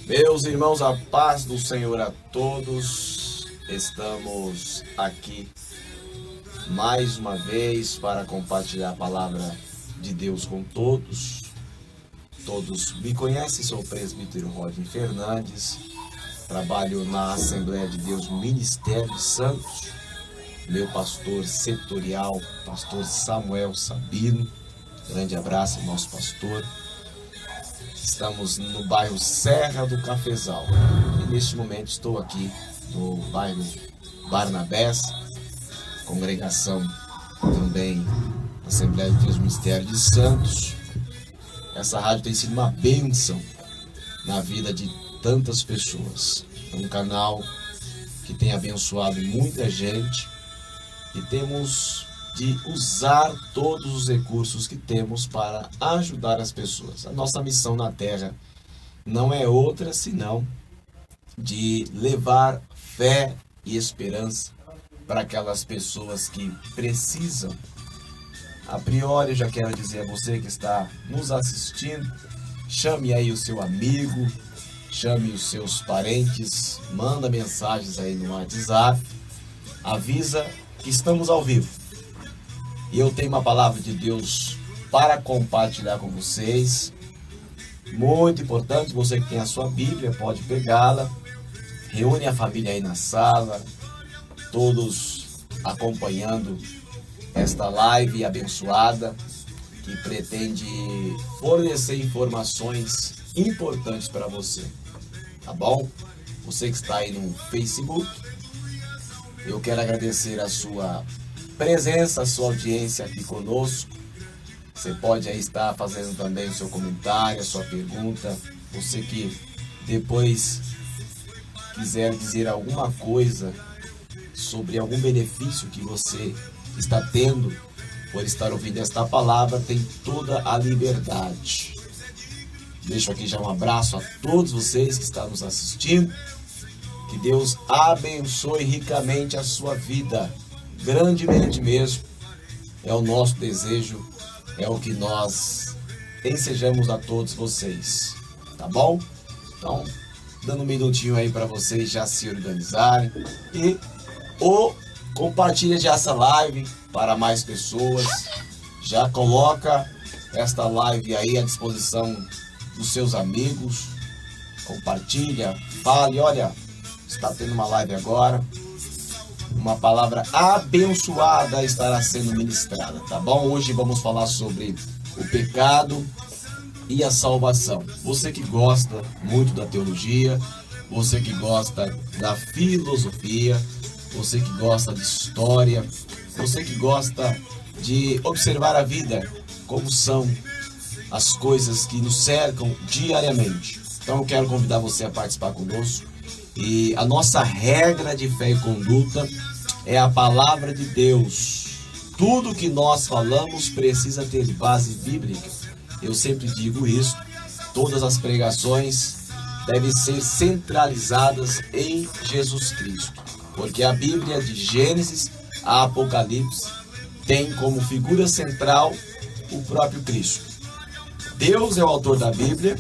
Meus irmãos, a paz do Senhor a todos. Estamos aqui mais uma vez para compartilhar a palavra de Deus com todos. Todos me conhecem, sou o presbítero Rodney Fernandes, trabalho na Assembleia de Deus Ministério de Santos. Meu pastor setorial, pastor Samuel Sabino, grande abraço, nosso pastor. Estamos no bairro Serra do Cafezal e neste momento estou aqui no bairro Barnabés, congregação também Assembleia de Deus Ministério de Santos. Essa rádio tem sido uma bênção na vida de tantas pessoas. É um canal que tem abençoado muita gente e temos de usar todos os recursos que temos para ajudar as pessoas. A nossa missão na Terra não é outra senão de levar fé e esperança para aquelas pessoas que precisam. A priori, eu já quero dizer a você que está nos assistindo, chame aí o seu amigo, chame os seus parentes, manda mensagens aí no WhatsApp, avisa que estamos ao vivo. E eu tenho uma palavra de Deus para compartilhar com vocês. Muito importante, você que tem a sua Bíblia, pode pegá-la. Reúne a família aí na sala, todos acompanhando esta live abençoada, que pretende fornecer informações importantes para você. Tá bom? Você que está aí no Facebook, eu quero agradecer a sua presença, a sua audiência aqui conosco. Você pode aí estar fazendo também o seu comentário, a sua pergunta. Você que depois quiser dizer alguma coisa sobre algum benefício que você está tendo por estar ouvindo esta palavra, tem toda a liberdade. Deixo aqui já um abraço a todos vocês que estão nos assistindo. Que Deus abençoe ricamente a sua vida. Grandemente mesmo, é o nosso desejo, é o que nós desejamos a todos vocês, tá bom? Então, dando um minutinho aí para vocês já se organizarem e compartilha já essa live para mais pessoas, já coloca esta live aí à disposição dos seus amigos, compartilha, fale, olha, está tendo uma live agora. Uma palavra abençoada estará sendo ministrada, tá bom? Hoje vamos falar sobre o pecado e a salvação. Você que gosta muito da teologia, você que gosta da filosofia, você que gosta de história, você que gosta de observar a vida, como são as coisas que nos cercam diariamente. Então eu quero convidar você a participar conosco. E a nossa regra de fé e conduta é a palavra de Deus. Tudo que nós falamos precisa ter base bíblica. Eu sempre digo isso. Todas as pregações devem ser centralizadas em Jesus Cristo. Porque a Bíblia, de Gênesis a Apocalipse, tem como figura central o próprio Cristo. Deus é o autor da Bíblia,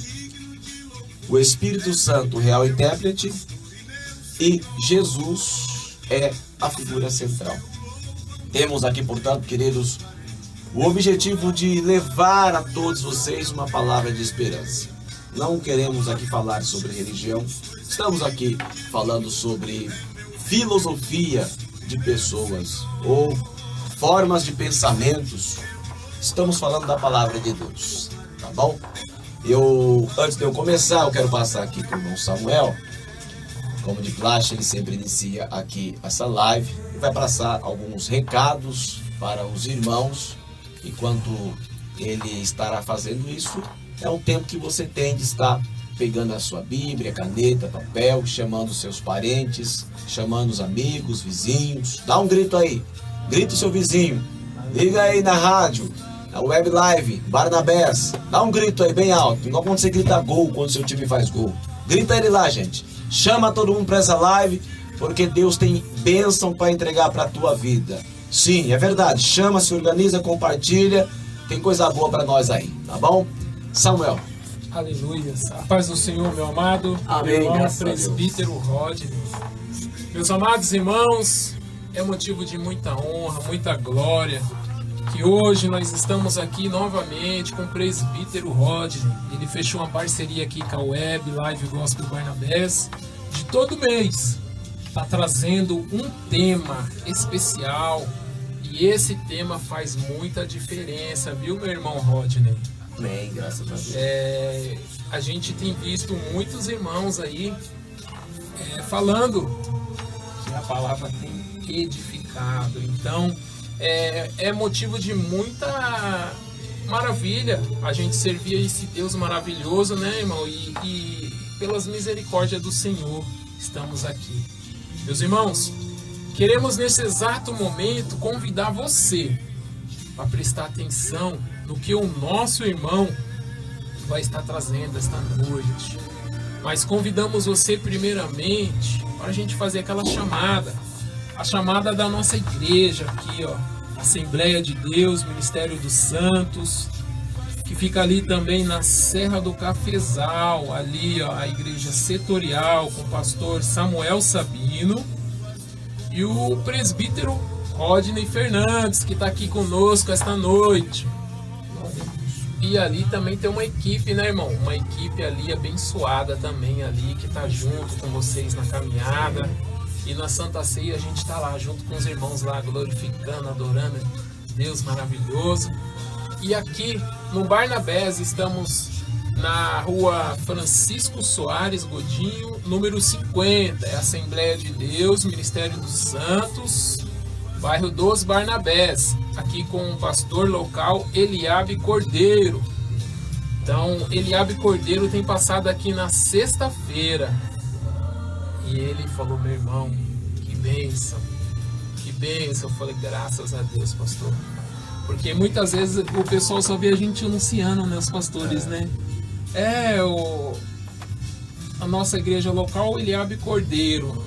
o Espírito Santo, o real intérprete, e Jesus é a figura central. Temos aqui, portanto, queridos, o objetivo de levar a todos vocês uma palavra de esperança. Não queremos aqui falar sobre religião, estamos aqui falando sobre filosofia de pessoas ou formas de pensamentos. Estamos falando da palavra de Deus, tá bom? Antes de eu começar, eu quero passar aqui para o irmão Samuel. Como de praxe, ele sempre inicia aqui essa live e vai passar alguns recados para os irmãos. Enquanto ele estará fazendo isso, é um tempo que você tem de estar pegando a sua Bíblia, caneta, papel, chamando os seus parentes, chamando os amigos, vizinhos. Dá um grito aí, grita o seu vizinho, liga aí na rádio, na web live, Barnabés, dá um grito aí bem alto, igual quando você grita gol, quando seu time faz gol. Grita ele lá, gente. Chama todo mundo para essa live, porque Deus tem bênção para entregar para a tua vida. Sim, é verdade. Chama, se organiza, compartilha. Tem coisa boa para nós aí, tá bom? Samuel. Aleluia. A paz do Senhor, meu amado. Amém, meu irmão graças a Deus. presbítero Rodney. Meus amados irmãos, é motivo de muita honra, muita glória, que hoje nós estamos aqui novamente com o presbítero Rodney. Ele fechou uma parceria aqui com a Web Live Gospel Barnabés. De todo mês, está trazendo um tema especial. E esse tema faz muita diferença, viu, meu irmão Rodney? Amém, graças a Deus. A gente tem visto muitos irmãos aí falando que a palavra tem edificado. Então, é motivo de muita maravilha a gente servir a esse Deus maravilhoso, né, irmão? E pelas misericórdias do Senhor, estamos aqui. Meus irmãos, queremos nesse exato momento convidar você para prestar atenção no que o nosso irmão vai estar trazendo esta noite. Mas convidamos você primeiramente para a gente fazer aquela chamada, a chamada da nossa igreja aqui, ó, Assembleia de Deus, Ministério dos Santos, que fica ali também na Serra do Cafezal, ali, ó, a igreja setorial com o pastor Samuel Sabino e o presbítero Rodney Fernandes, que está aqui conosco esta noite. E ali também tem uma equipe, né, irmão? Uma equipe ali abençoada também ali, que está junto com vocês na caminhada. E na Santa Ceia a gente está lá junto com os irmãos lá, glorificando, adorando Deus maravilhoso. E aqui no Barnabés estamos na rua Francisco Soares Godinho, número 50. É a Assembleia de Deus, Ministério dos Santos, bairro dos Barnabés, aqui com o pastor local Eliabe Cordeiro. Então, Eliabe Cordeiro tem passado aqui na sexta-feira. E ele falou, meu irmão, que bênção, que bênção. Eu falei, graças a Deus, pastor. Porque muitas vezes o pessoal só vê a gente anunciando, né, os pastores, né? A nossa igreja local, Eliabe Cordeiro.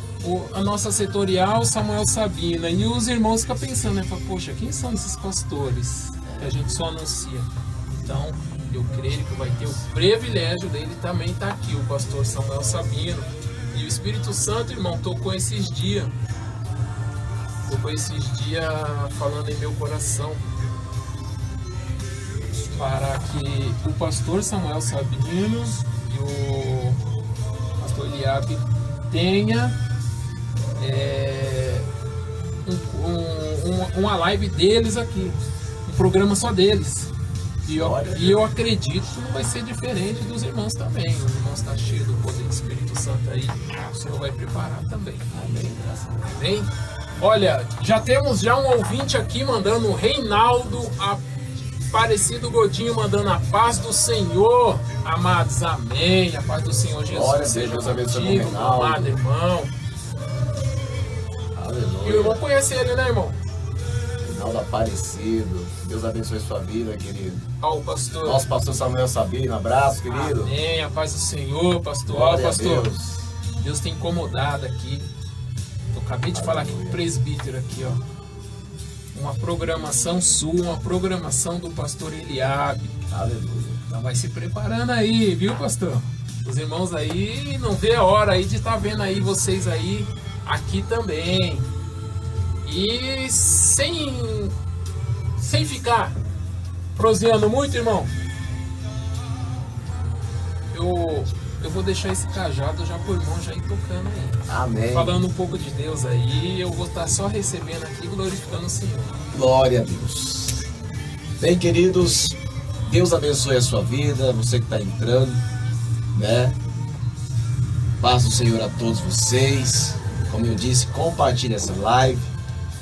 A nossa setorial, Samuel Sabina. E os irmãos ficam pensando, né? Fala, poxa, quem são esses pastores que a gente só anuncia? Então, eu creio que vai ter o privilégio dele também estar aqui, o pastor Samuel Sabino. E o Espírito Santo, irmão, tocou esses dias falando em meu coração, para que o pastor Samuel Sabino e o pastor Eliabe tenha uma live deles aqui, um programa só deles. E eu acredito que não vai ser diferente dos irmãos também. Os irmãos estão cheios do poder do Espírito Santo aí. O Senhor vai preparar também. Amém. Amém. Olha, já temos um ouvinte aqui mandando o Reinaldo Aparecido Godinho, mandando a paz do Senhor, amados. Amém. A paz do Senhor Jesus. Glória a Deus, Deus abençoe o Reinaldo. Amado irmão. Aleluia. E o irmão conhece ele, né, irmão? Reinaldo Aparecido. Deus abençoe sua vida, querido. Ó, o pastor. Nosso pastor Samuel Sabino. Abraço, querido. Amém. A paz do Senhor, pastor. Glória Ó, pastor. a Deus tem incomodado aqui. Eu acabei de falar aqui com o presbítero aqui, ó. Uma programação sua, uma programação do pastor Eliabe. Aleluia. Então vai se preparando aí, viu, pastor? Os irmãos aí não vê a hora aí de estar vendo aí vocês aí aqui também. E sem ficar proseando muito, irmão, eu vou deixar esse cajado já pro irmão já ir tocando aí. Amém. Falando um pouco de Deus aí, eu vou estar só recebendo aqui, glorificando o Senhor. Glória a Deus. Bem, queridos, Deus abençoe a sua vida, você que está entrando, né? Paz do Senhor a todos vocês. Como eu disse, compartilhe essa live.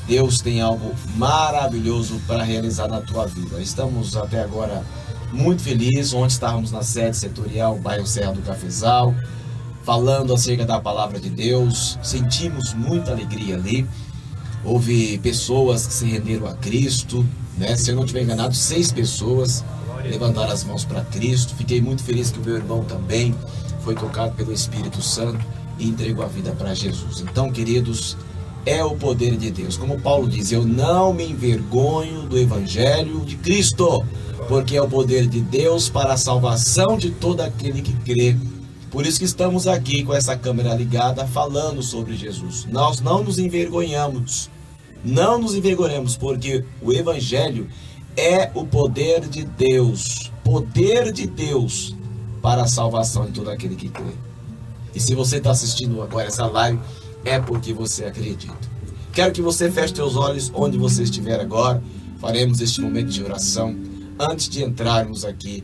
Deus tem algo maravilhoso para realizar na tua vida. Estamos até agora muito felizes. Ontem estávamos na sede setorial, bairro Serra do Cafezal, falando acerca da palavra de Deus. Sentimos muita alegria ali. Houve pessoas que se renderam a Cristo, né? Se eu não estiver enganado, 6 pessoas levantaram as mãos para Cristo. Fiquei muito feliz que o meu irmão também foi tocado pelo Espírito Santo e entregou a vida para Jesus. Então, queridos, é o poder de Deus. Como Paulo diz, eu não me envergonho do Evangelho de Cristo, porque é o poder de Deus para a salvação de todo aquele que crê. Por isso que estamos aqui com essa câmera ligada falando sobre Jesus. Nós não nos envergonhamos. Não nos envergonhamos, porque o Evangelho é o poder de Deus. Poder de Deus para a salvação de todo aquele que crê. E se você está assistindo agora essa live, é porque você acredita. Quero que você feche seus olhos onde você estiver agora. Faremos este momento de oração antes de entrarmos aqui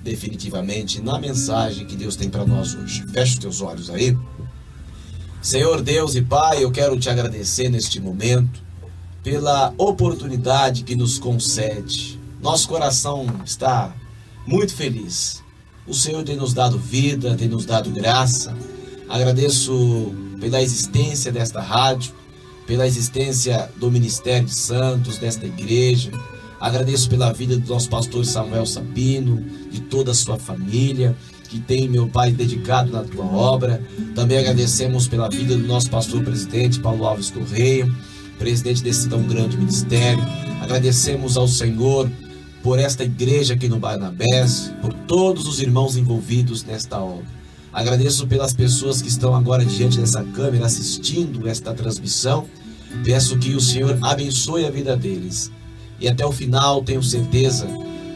definitivamente na mensagem que Deus tem para nós hoje. Feche os teus olhos aí. Senhor Deus e Pai, eu quero te agradecer neste momento pela oportunidade que nos concede. Nosso coração está muito feliz. O Senhor tem nos dado vida, tem nos dado graça. Agradeço pela existência desta rádio, pela existência do Ministério de Santos, desta igreja. Agradeço pela vida do nosso pastor Samuel Sabino, de toda a sua família, que tem, meu Pai, dedicado na tua obra. Também agradecemos pela vida do nosso pastor presidente Paulo Alves Correia, presidente desse tão grande ministério. Agradecemos ao Senhor por esta igreja aqui no Barnabés, por todos os irmãos envolvidos nesta obra. Agradeço pelas pessoas que estão agora diante dessa câmera assistindo esta transmissão. Peço que o Senhor abençoe a vida deles. E até o final tenho certeza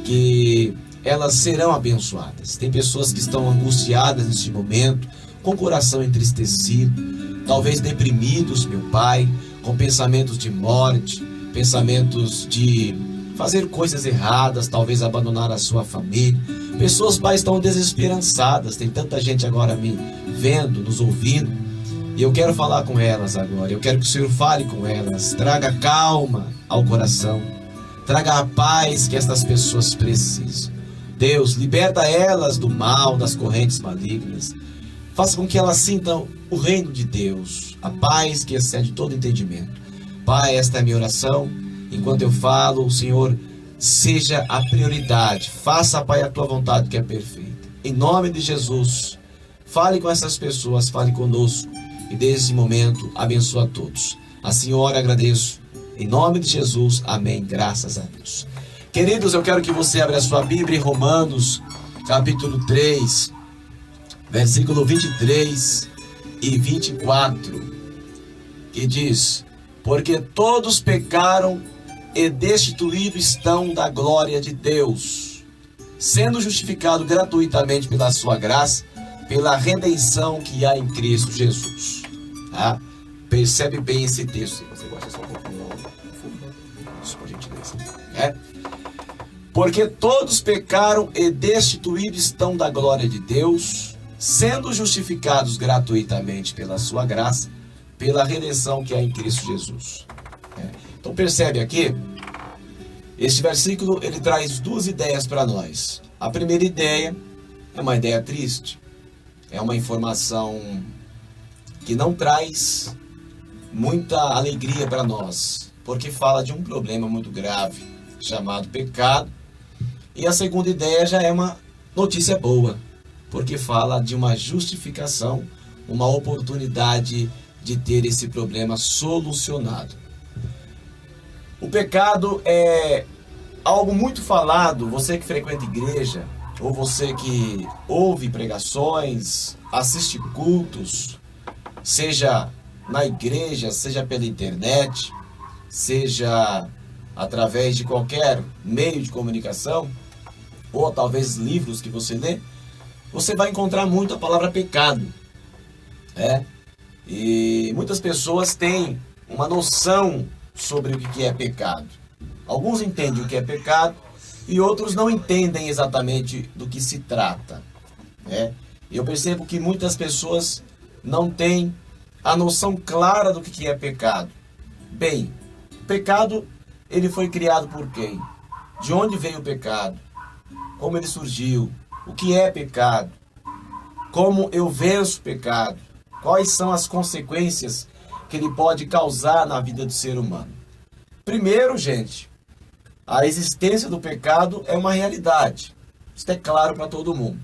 que elas serão abençoadas. Tem pessoas que estão angustiadas neste momento, com o coração entristecido, talvez deprimidos, meu Pai, com pensamentos de morte, pensamentos de fazer coisas erradas, talvez abandonar a sua família. Pessoas, Pai, estão desesperançadas. Tem tanta gente agora me vendo, nos ouvindo. E eu quero falar com elas agora. Eu quero que o Senhor fale com elas. Traga calma ao coração. Traga a paz que estas pessoas precisam. Deus, liberta elas do mal, das correntes malignas. Faça com que elas sintam o reino de Deus, a paz que excede todo entendimento. Pai, esta é a minha oração. Enquanto eu falo, o Senhor seja a prioridade. Faça, Pai, a tua vontade que é perfeita. Em nome de Jesus, fale com essas pessoas, fale conosco. E desde esse momento, abençoa a todos. A Senhora agradeço. Em nome de Jesus, amém. Graças a Deus. Queridos, eu quero que você abra a sua Bíblia em Romanos, capítulo 3, versículo 23 e 24, que diz: porque todos pecaram e destituídos estão da glória de Deus, sendo justificados gratuitamente pela sua graça, pela redenção que há em Cristo Jesus. Tá? Percebe bem esse texto. Você gosta só um pouquinho? Isso, por gentileza. Porque todos pecaram e destituídos estão da glória de Deus, sendo justificados gratuitamente pela sua graça, pela redenção que há em Cristo Jesus. Então percebe aqui, este versículo ele traz duas ideias para nós. A primeira ideia é uma ideia triste, é uma informação que não traz muita alegria para nós, porque fala de um problema muito grave, chamado pecado. E a segunda ideia já é uma notícia boa, porque fala de uma justificação, uma oportunidade de ter esse problema solucionado. O pecado é algo muito falado. Você que frequenta igreja, ou você que ouve pregações, assiste cultos, seja na igreja, seja pela internet, seja através de qualquer meio de comunicação, ou talvez livros que você lê, você vai encontrar muito a palavra pecado. E muitas pessoas têm uma noção sobre o que é pecado. Alguns entendem o que é pecado e outros não entendem exatamente do que se trata. Eu percebo que muitas pessoas não têm a noção clara do que é pecado. Bem, o pecado ele foi criado por quem? De onde veio o pecado? Como ele surgiu? O que é pecado? Como eu venço o pecado? Quais são as consequências que ele pode causar na vida do ser humano? Primeiro, gente, a existência do pecado é uma realidade. Isso é claro para todo mundo.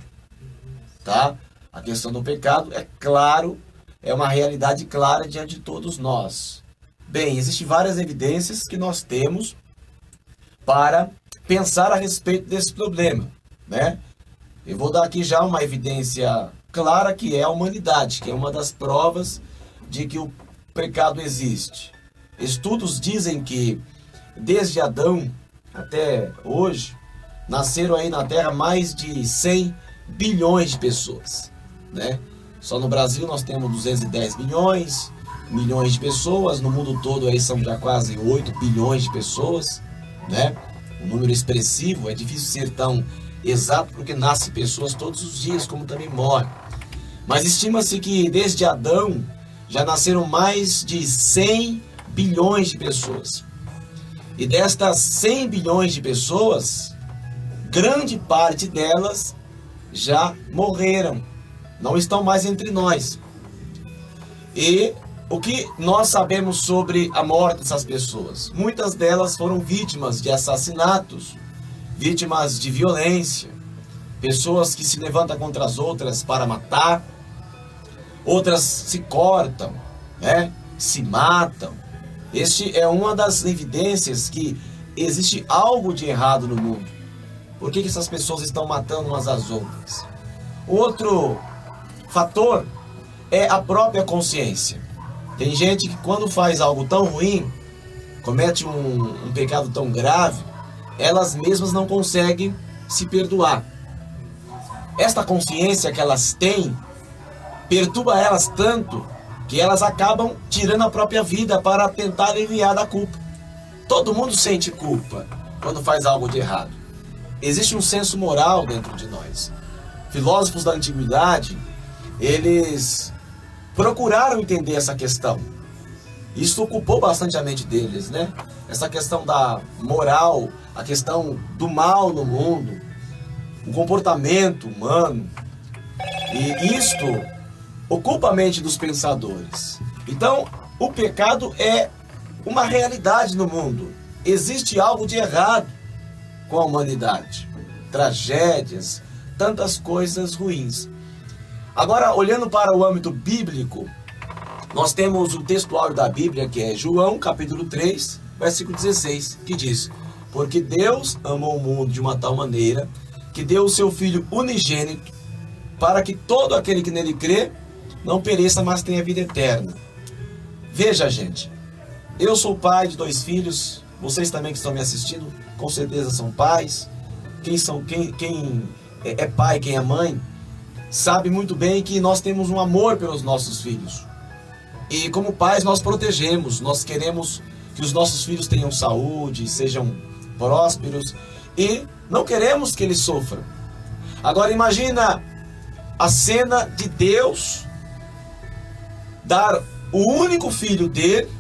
Tá? A questão do pecado é claro, é uma realidade clara diante de todos nós. Bem, existem várias evidências que nós temos para pensar a respeito desse problema, né? Eu vou dar aqui já uma evidência clara, que é a humanidade, que é uma das provas de que o pecado existe. Estudos dizem que desde Adão até hoje nasceram aí na Terra mais de 100 bilhões de pessoas, né? Só no Brasil nós temos 210 milhões de pessoas, no mundo todo aí são já quase 8 bilhões de pessoas, né? Um número expressivo, é difícil ser tão exato porque nascem pessoas todos os dias, como também morrem. Mas estima-se que desde Adão já nasceram mais de 100 bilhões de pessoas. E destas 100 bilhões de pessoas, grande parte delas já morreram, não estão mais entre nós. E o que nós sabemos sobre a morte dessas pessoas? Muitas delas foram vítimas de assassinatos, vítimas de violência, pessoas que se levantam contra as outras para matar, outras se cortam, né? Se matam. Este é uma das evidências que existe algo de errado no mundo. Por que essas pessoas estão matando umas às outras? Outro fator é a própria consciência. Tem gente que quando faz algo tão ruim, comete um pecado tão grave, elas mesmas não conseguem se perdoar. Esta consciência que elas têm perturba elas tanto que elas acabam tirando a própria vida para tentar aliviar da culpa. Todo mundo sente culpa quando faz algo de errado. Existe um senso moral dentro de nós. Filósofos da antiguidade, eles procuraram entender essa questão. Isso ocupou bastante a mente deles, né? Essa questão da moral, a questão do mal no mundo, o comportamento humano. E isto ocupa a mente dos pensadores. Então, o pecado é uma realidade no mundo. Existe algo de errado com a humanidade. Tragédias, tantas coisas ruins. Agora, olhando para o âmbito bíblico, nós temos o textuário da Bíblia, que é João, capítulo 3, versículo 16, que diz: porque Deus amou o mundo de uma tal maneira que deu o seu Filho unigênito, para que todo aquele que nele crê não pereça, mas tenha vida eterna. Veja, gente, eu sou pai de 2 filhos, vocês também que estão me assistindo, com certeza são pais. Quem é pai, quem é mãe, sabe muito bem que nós temos um amor pelos nossos filhos. E como pais nós protegemos, nós queremos que os nossos filhos tenham saúde, sejam prósperos e não queremos que eles sofram. Agora imagina a cena de Deus dar o único filho dele,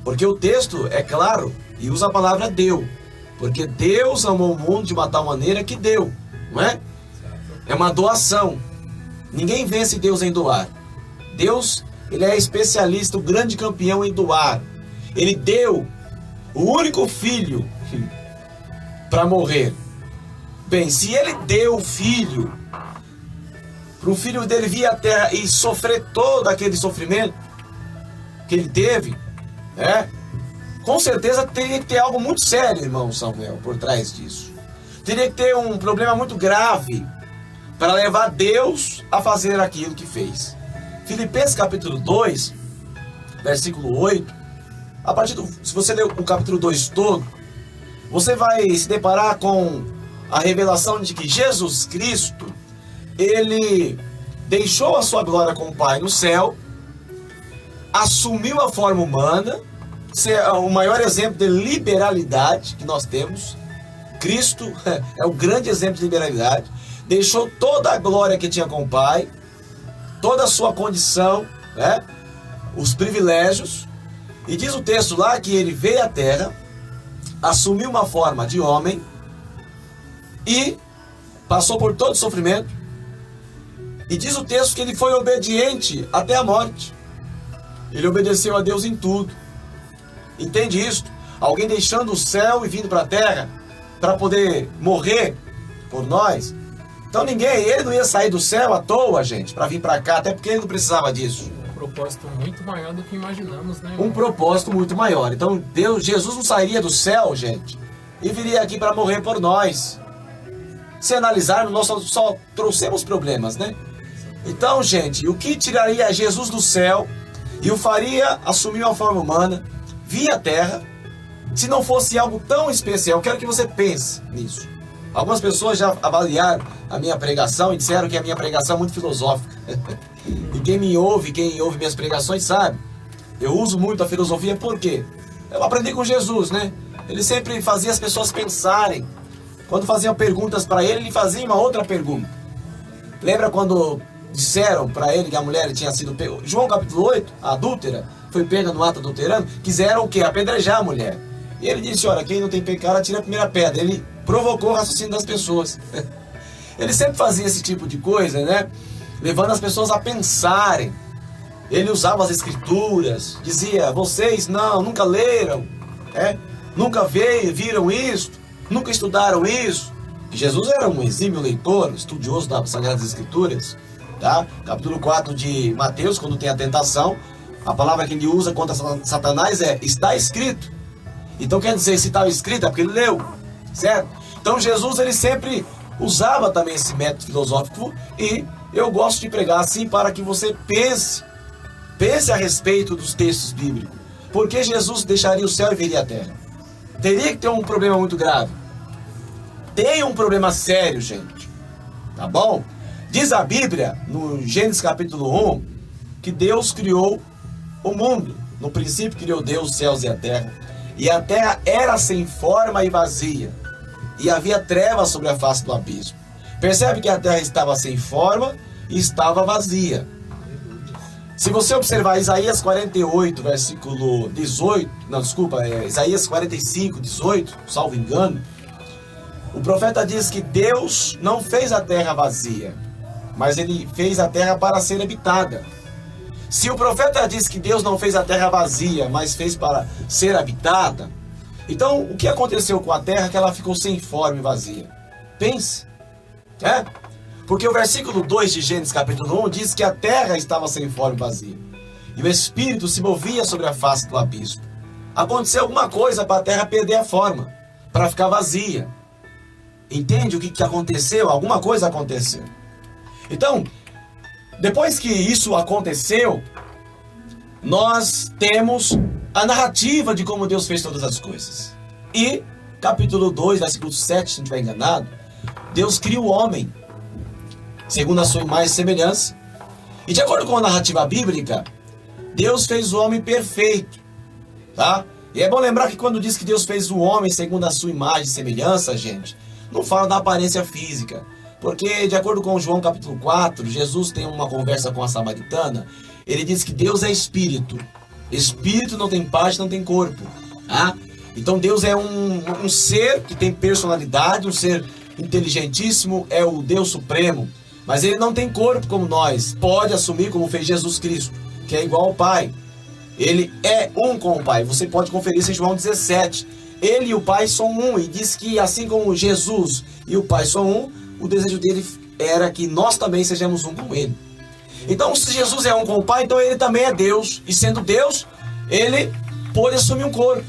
porque o texto é claro e usa a palavra deu, porque Deus amou o mundo de uma tal maneira que deu, não é? É uma doação. Ninguém vence Deus em doar. Deus, ele é especialista, o grande campeão em doar. Ele deu o único filho para morrer. Bem, se ele deu o filho para o filho dele vir à terra e sofrer todo aquele sofrimento que ele teve, com certeza teria que ter algo muito sério, irmão Samuel, por trás disso. Teria que ter um problema muito grave para levar Deus a fazer aquilo que fez. Filipenses capítulo 2, versículo 8, se você ler o capítulo 2 todo, você vai se deparar com a revelação de que Jesus Cristo, ele deixou a sua glória com o Pai no céu, assumiu a forma humana. Esse é o maior exemplo de liberalidade que nós temos. Cristo é o grande exemplo de liberalidade. Deixou toda a glória que tinha com o Pai, toda a sua condição, os privilégios. E diz o texto lá que ele veio à terra, assumiu uma forma de homem e passou por todo o sofrimento. E diz o texto que ele foi obediente até a morte. Ele obedeceu a Deus em tudo. Entende isso? Alguém deixando o céu e vindo para a terra para poder morrer por nós. Então ele não ia sair do céu à toa, gente, para vir para cá, até porque ele não precisava disso. propósito muito maior do que imaginamos, né? Um propósito muito maior. Então, Jesus não sairia do céu, gente, e viria aqui para morrer por nós. Se analisarmos, nós só trouxemos problemas, né? Então, gente, o que tiraria Jesus do céu e o faria assumir uma forma humana, vir à Terra, se não fosse algo tão especial? Eu quero que você pense nisso. Algumas pessoas já avaliaram a minha pregação e disseram que a minha pregação é muito filosófica. E quem ouve minhas pregações sabe. Eu uso muito a filosofia porque eu aprendi com Jesus, né? Ele sempre fazia as pessoas pensarem. Quando faziam perguntas para ele, ele fazia uma outra pergunta. Lembra quando disseram para ele que a mulher tinha sido pega? João capítulo 8, a adúltera, foi pega no ato adulterando. Quiseram o quê? Apedrejar a mulher. E ele disse, olha, quem não tem pecado, atira a primeira pedra. Ele provocou o raciocínio das pessoas. Ele sempre fazia esse tipo de coisa, né? Levando as pessoas a pensarem. Ele usava as escrituras, dizia, vocês nunca leram, nunca viram isso, nunca estudaram isso. E Jesus era um exímio leitor, estudioso das Sagradas Escrituras. Tá? Capítulo 4 de Mateus, quando tem a tentação, a palavra que ele usa contra Satanás é, está escrito. Então quer dizer, se está escrito é porque ele leu, certo? Então Jesus, ele sempre usava também esse método filosófico, e eu gosto de pregar assim para que você pense a respeito dos textos bíblicos. Por que Jesus deixaria o céu e viria à terra? Teria que ter um problema muito grave. Tem um problema sério, gente. Tá bom? Diz a Bíblia, no Gênesis capítulo 1, que Deus criou o mundo. No princípio criou Deus os céus e a terra. E a terra era sem forma e vazia. E havia trevas sobre a face do abismo. Percebe que a terra estava sem forma e estava vazia. Se você observar Isaías 48, versículo 18, Isaías 45, 18, salvo engano, o profeta diz que Deus não fez a terra vazia, mas ele fez a terra para ser habitada. Se o profeta diz que Deus não fez a terra vazia, mas fez para ser habitada, então o que aconteceu com a terra que ela ficou sem forma e vazia? Pense, Porque o versículo 2 de Gênesis capítulo 1 diz que a terra estava sem forma e vazia, e o Espírito se movia sobre a face do abismo. Aconteceu alguma coisa para a terra perder a forma, para ficar vazia. Entende o que aconteceu? Alguma coisa aconteceu. Então, depois que isso aconteceu, nós temos a narrativa de como Deus fez todas as coisas. E, capítulo 2, versículo 7, se não estiver enganado, Deus cria o homem segundo a sua imagem e semelhança. E de acordo com a narrativa bíblica, Deus fez o homem perfeito, tá? E é bom lembrar que quando diz que Deus fez o homem segundo a sua imagem e semelhança, gente, não fala da aparência física. Porque, de acordo com João capítulo 4, Jesus tem uma conversa com a samaritana. Ele diz que Deus é espírito. Espírito não tem parte, não tem corpo. Tá? Então Deus é um ser que tem personalidade, um ser inteligentíssimo, é o Deus supremo. Mas ele não tem corpo como nós. Pode assumir como fez Jesus Cristo, que é igual ao Pai. Ele é um com o Pai. Você pode conferir isso em João 17. Ele e o Pai são um. E diz que assim como Jesus e o Pai são um, o desejo dele era que nós também sejamos um com ele. Então, se Jesus é um com o Pai, então ele também é Deus. E sendo Deus, ele pôde assumir um corpo.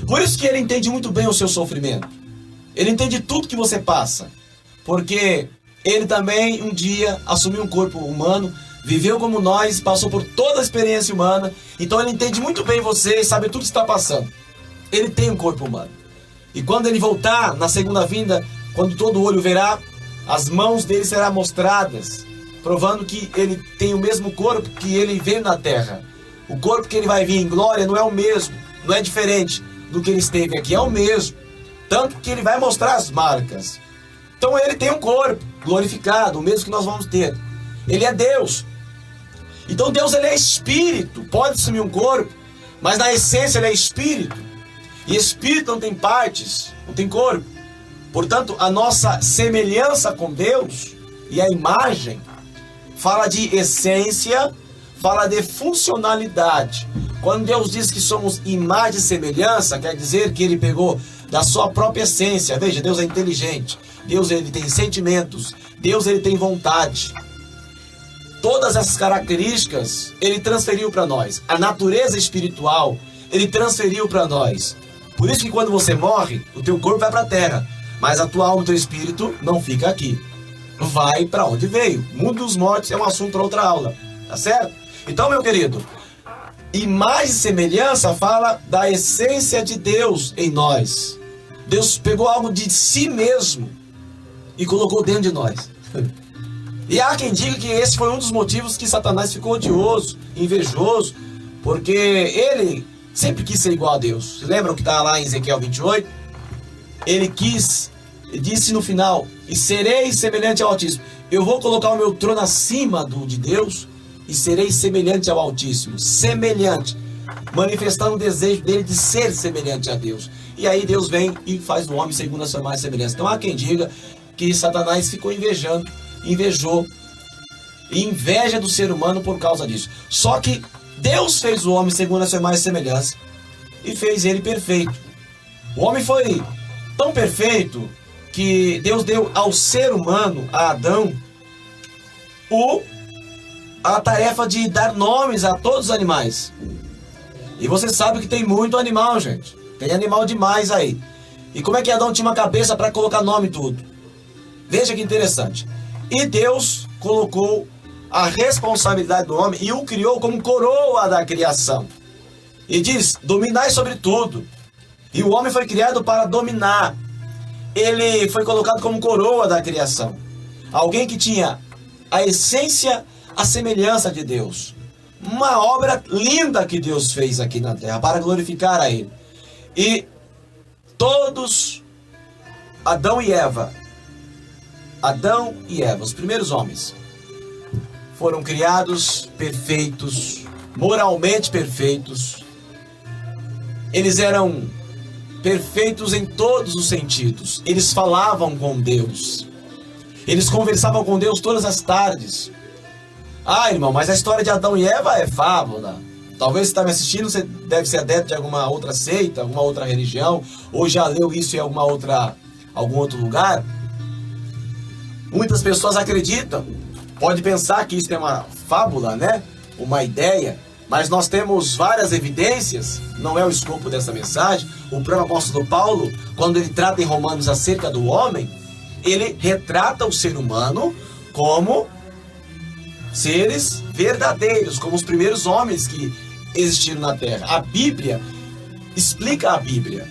Por isso que ele entende muito bem o seu sofrimento. Ele entende tudo que você passa. Porque ele também um dia assumiu um corpo humano, viveu como nós, passou por toda a experiência humana. Então ele entende muito bem você e sabe tudo que está passando. Ele tem um corpo humano. E quando ele voltar na segunda vinda, quando todo olho verá, as mãos dele serão mostradas, provando que ele tem o mesmo corpo que ele veio na terra. O corpo que ele vai vir em glória não é o mesmo, não é diferente do que ele esteve aqui, é o mesmo. Tanto que ele vai mostrar as marcas. Então ele tem um corpo glorificado, o mesmo que nós vamos ter. Ele é Deus. Então Deus, ele é espírito, pode assumir um corpo, mas na essência ele é espírito. E espírito não tem partes, não tem corpo. Portanto, a nossa semelhança com Deus e a imagem fala de essência, fala de funcionalidade. Quando Deus diz que somos imagem e semelhança, quer dizer que ele pegou da sua própria essência. Veja, Deus é inteligente, Deus ele tem sentimentos, Deus ele tem vontade. todas essas características ele transferiu para nós. A natureza espiritual ele transferiu para nós. Por isso que quando você morre, o teu corpo vai para a terra, mas a tua alma e o teu espírito não fica aqui. Vai para onde veio. O mundo dos mortos é um assunto para outra aula, tá certo? Então, meu querido, imagem e semelhança fala da essência de Deus em nós. Deus pegou algo de si mesmo e colocou dentro de nós. E há quem diga que esse foi um dos motivos que Satanás ficou odioso, invejoso, porque ele sempre quis ser igual a Deus. Vocês lembram que está lá em Ezequiel 28? Ele disse no final: e serei semelhante ao Altíssimo. Eu vou colocar o meu trono acima do de Deus e serei semelhante ao Altíssimo. Semelhante, manifestando o desejo dele de ser semelhante a Deus. E aí Deus vem e faz do homem segundo a sua imagem e semelhança. Então há quem diga que Satanás ficou invejou, e inveja do ser humano por causa disso. Só que Deus fez o homem segundo a sua imagem e semelhança e fez ele perfeito. O homem foi tão perfeito que Deus deu ao ser humano, a Adão, a tarefa de dar nomes a todos os animais. E você sabe que tem muito animal, gente. Tem animal demais aí. E como é que Adão tinha uma cabeça para colocar nome em tudo? Veja que interessante. E Deus colocou a responsabilidade do homem e o criou como coroa da criação. E diz: dominai sobre tudo. E o homem foi criado para dominar. Ele foi colocado como coroa da criação. Alguém que tinha a essência, a semelhança de Deus. Uma obra linda que Deus fez aqui na terra para glorificar a Ele. E todos, Adão e Eva, os primeiros homens, foram criados perfeitos, moralmente perfeitos. Eles eram perfeitos em todos os sentidos. Eles falavam com Deus. Eles conversavam com Deus todas as tardes. Ah, irmão, mas a história de Adão e Eva é fábula. Talvez você está me assistindo, você deve ser adepto de alguma outra seita, alguma outra religião, ou já leu isso em algum outro lugar. Muitas pessoas acreditam, pode pensar que isso é uma fábula, né? Uma ideia, mas nós temos várias evidências, não é o escopo dessa mensagem. O próprio apóstolo Paulo, quando ele trata em Romanos acerca do homem, ele retrata o ser humano como seres verdadeiros, como os primeiros homens que existiram na Terra. A Bíblia explica a Bíblia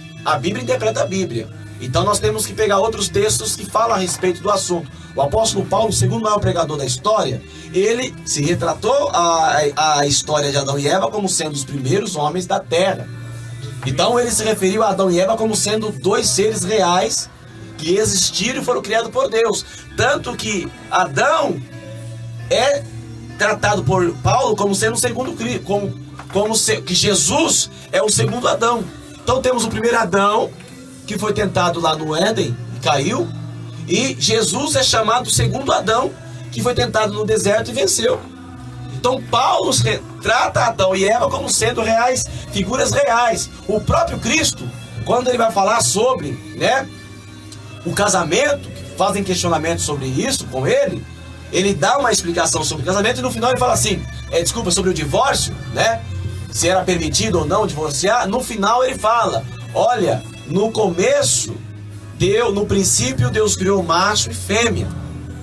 interpreta a Bíblia. Então nós temos que pegar outros textos que falam a respeito do assunto. O apóstolo Paulo, segundo o maior pregador da história, ele se retratou a história de Adão e Eva como sendo os primeiros homens da Terra. Então ele se referiu a Adão e Eva como sendo dois seres reais que existiram e foram criados por Deus. Tanto que Adão é tratado por Paulo como sendo o segundo Cristo, que Jesus é o segundo Adão. Então temos o primeiro Adão, que foi tentado lá no Éden e caiu, e Jesus é chamado o segundo Adão, que foi tentado no deserto e venceu. Então Paulo trata Adão e Eva como sendo reais, figuras reais. O próprio Cristo, quando ele vai falar sobre, o casamento, fazem questionamentos sobre isso com ele, ele dá uma explicação sobre o casamento e no final ele fala assim, sobre o divórcio, se era permitido ou não divorciar. No final ele fala, olha, no começo, no princípio Deus criou macho e fêmea.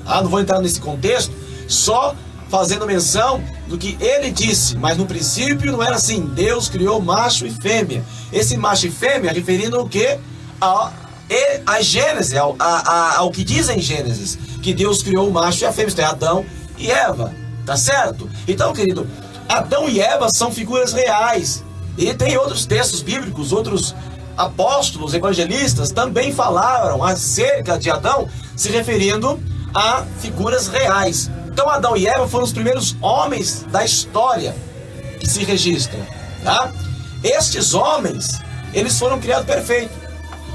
Não vou entrar nesse contexto, só fazendo menção do que ele disse, mas no princípio não era assim, Deus criou macho e fêmea. Esse macho e fêmea referindo o quê? A Gênesis, ao que diz em Gênesis, que Deus criou o macho e a fêmea, isto é, Adão e Eva, tá certo? Então, querido, Adão e Eva são figuras reais, e tem outros textos bíblicos, outros apóstolos, evangelistas também falaram acerca de Adão, se referindo a figuras reais. Então Adão e Eva foram os primeiros homens da história que se registram, tá? Estes homens, eles foram criados perfeitos.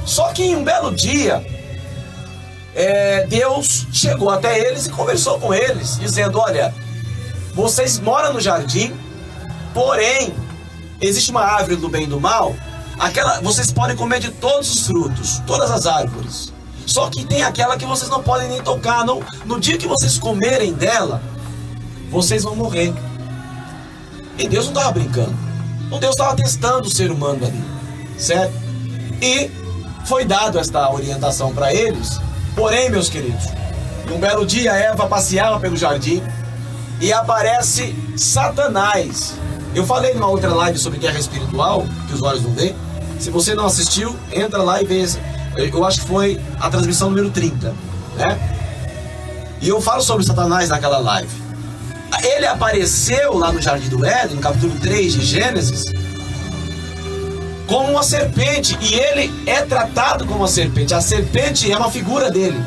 Só que em um belo dia, Deus chegou até eles e conversou com eles, dizendo, olha, vocês moram no jardim, porém, existe uma árvore do bem e do mal, vocês podem comer de todos os frutos, todas as árvores. Só que tem aquela que vocês não podem nem tocar. No dia que vocês comerem dela, vocês vão morrer. E Deus não estava brincando. Então Deus estava testando o ser humano ali, certo? E foi dado esta orientação para eles. Porém, meus queridos, um belo dia Eva passeava pelo jardim e aparece Satanás. Eu falei numa outra live sobre guerra espiritual, que os olhos não veem. Se você não assistiu, entra lá e veja. Eu acho que foi a transmissão número 30, né? E eu falo sobre Satanás naquela live. Ele apareceu lá no Jardim do Éden, no capítulo 3 de Gênesis, como uma serpente. E ele é tratado como uma serpente. A serpente é uma figura dele.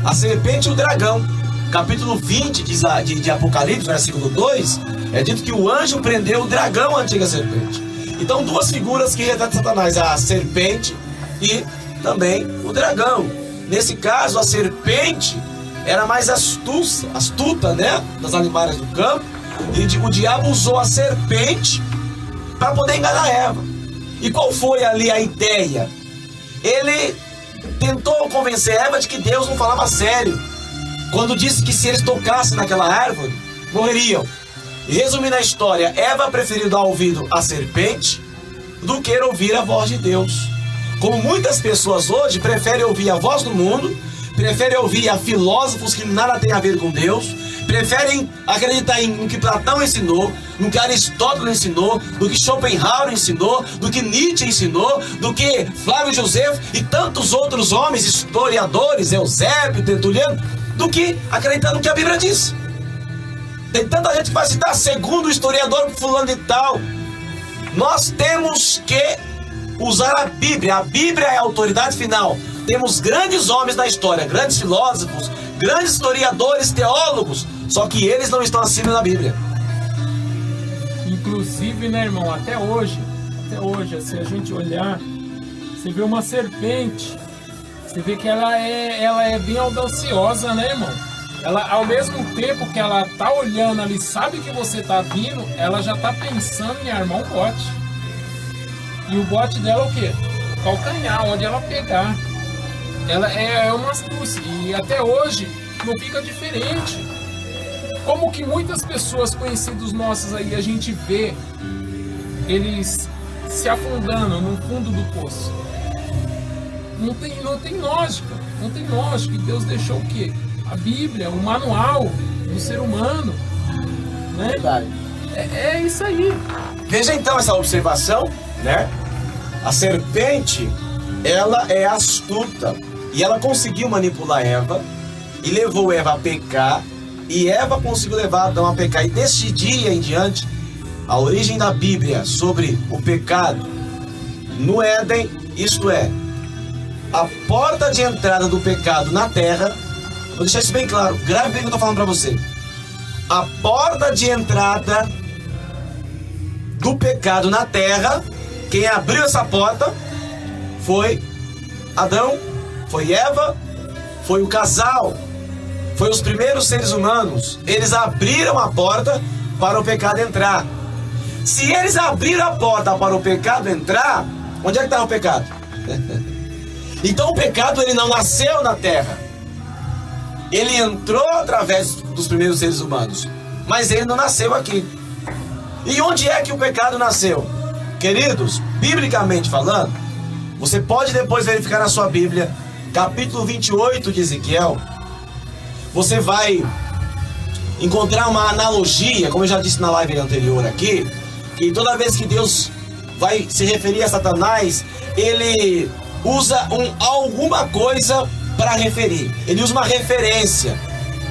A serpente e o dragão. Capítulo 20 de Apocalipse, versículo 2, é dito que o anjo prendeu o dragão, a antiga serpente. Então, duas figuras que retratam Satanás, a serpente e também o dragão. Nesse caso, a serpente era mais astuta, né, das animais do campo. E o diabo usou a serpente para poder enganar Eva. E qual foi ali a ideia? Ele tentou convencer Eva de que Deus não falava sério, quando disse que se eles tocassem naquela árvore, morreriam. E resumindo a história, Eva preferiu dar ouvido à serpente do que ouvir a voz de Deus. Como muitas pessoas hoje preferem ouvir a voz do mundo, preferem ouvir a filósofos que nada tem a ver com Deus, preferem acreditar no que Platão ensinou, no que Aristóteles ensinou, do que Schopenhauer ensinou, do que Nietzsche ensinou, do que Flávio Josefo e tantos outros homens, historiadores, Eusébio, Tertuliano, do que acreditar no que a Bíblia diz. Tem tanta gente que vai citar segundo o historiador fulano de tal. Nós temos que usar a Bíblia. A Bíblia é a autoridade final. Temos grandes homens na história, grandes filósofos, grandes historiadores, teólogos, só que eles não estão acima da Bíblia. Inclusive, né, irmão, até hoje, se a gente olhar, você vê uma serpente, você vê que ela é bem audaciosa, né, irmão? Ela, ao mesmo tempo que ela tá olhando ali, sabe que você tá vindo, ela já tá pensando em armar um bote. E o bote dela é o quê? Calcanhar, onde ela pegar. Ela é uma astúcia. E até hoje não fica diferente. Como que muitas pessoas conhecidos nossos aí, a gente vê eles se afundando no fundo do poço. Não tem lógica. Não tem lógica. E Deus deixou o quê? A Bíblia, o manual do ser humano. Né? Verdade. É isso aí. Veja então essa observação, né? A serpente, ela é astuta. E ela conseguiu manipular Eva e levou Eva a pecar. E Eva conseguiu levar Adão a pecar. E desse dia em diante, a origem da Bíblia sobre o pecado no Éden, isto é, a porta de entrada do pecado na terra. Vou deixar isso bem claro, grave bem o que eu estou falando para você. A porta de entrada do pecado na terra, quem abriu essa porta foi Adão, foi Eva, foi o casal, foi os primeiros seres humanos. Eles abriram a porta para o pecado entrar. Se eles abriram a porta para o pecado entrar, onde é que estava o pecado? Então o pecado ele não nasceu na terra. Ele entrou através dos primeiros seres humanos, mas ele não nasceu aqui. E onde é que o pecado nasceu? Queridos, biblicamente falando, você pode depois verificar na sua Bíblia, capítulo 28 de Ezequiel, você vai encontrar uma analogia, como eu já disse na live anterior aqui, que toda vez que Deus vai se referir a Satanás, ele usa alguma coisa para referir. Ele usa uma referência.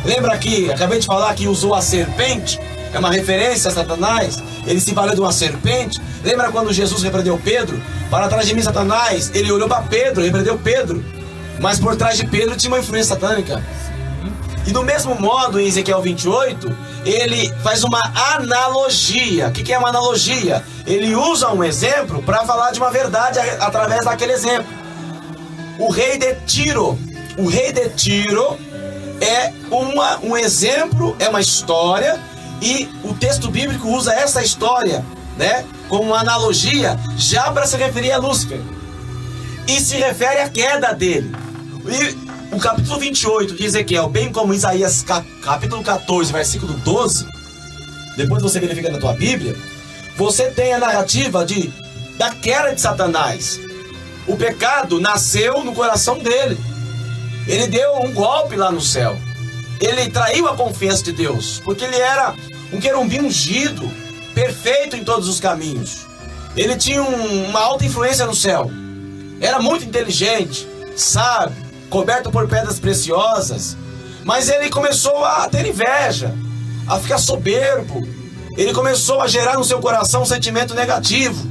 Lembra aqui, acabei de falar que usou a serpente, é uma referência a Satanás. Ele se valeu de uma serpente. Lembra quando Jesus repreendeu Pedro? Para trás de mim, Satanás. Ele olhou para Pedro, repreendeu Pedro, mas por trás de Pedro tinha uma influência satânica. E do mesmo modo, em Ezequiel 28, ele faz uma analogia. O que é uma analogia? Ele usa um exemplo para falar de uma verdade através daquele exemplo. O rei de Tiro. O rei de Tiro é um exemplo, é uma história, e o texto bíblico usa essa história, né, como uma analogia, já para se referir a Lúcifer. E se refere à queda dele. E o capítulo 28 de Ezequiel, bem como Isaías capítulo 14, versículo 12, depois você verifica na tua Bíblia, você tem a narrativa da queda de Satanás. O pecado nasceu no coração dele. Ele deu um golpe lá no céu. Ele traiu a confiança de Deus, porque ele era um querubim ungido, perfeito em todos os caminhos. Ele tinha uma alta influência no céu. Era muito inteligente, sábio, coberto por pedras preciosas. Mas ele começou a ter inveja, a ficar soberbo. Ele começou a gerar no seu coração um sentimento negativo.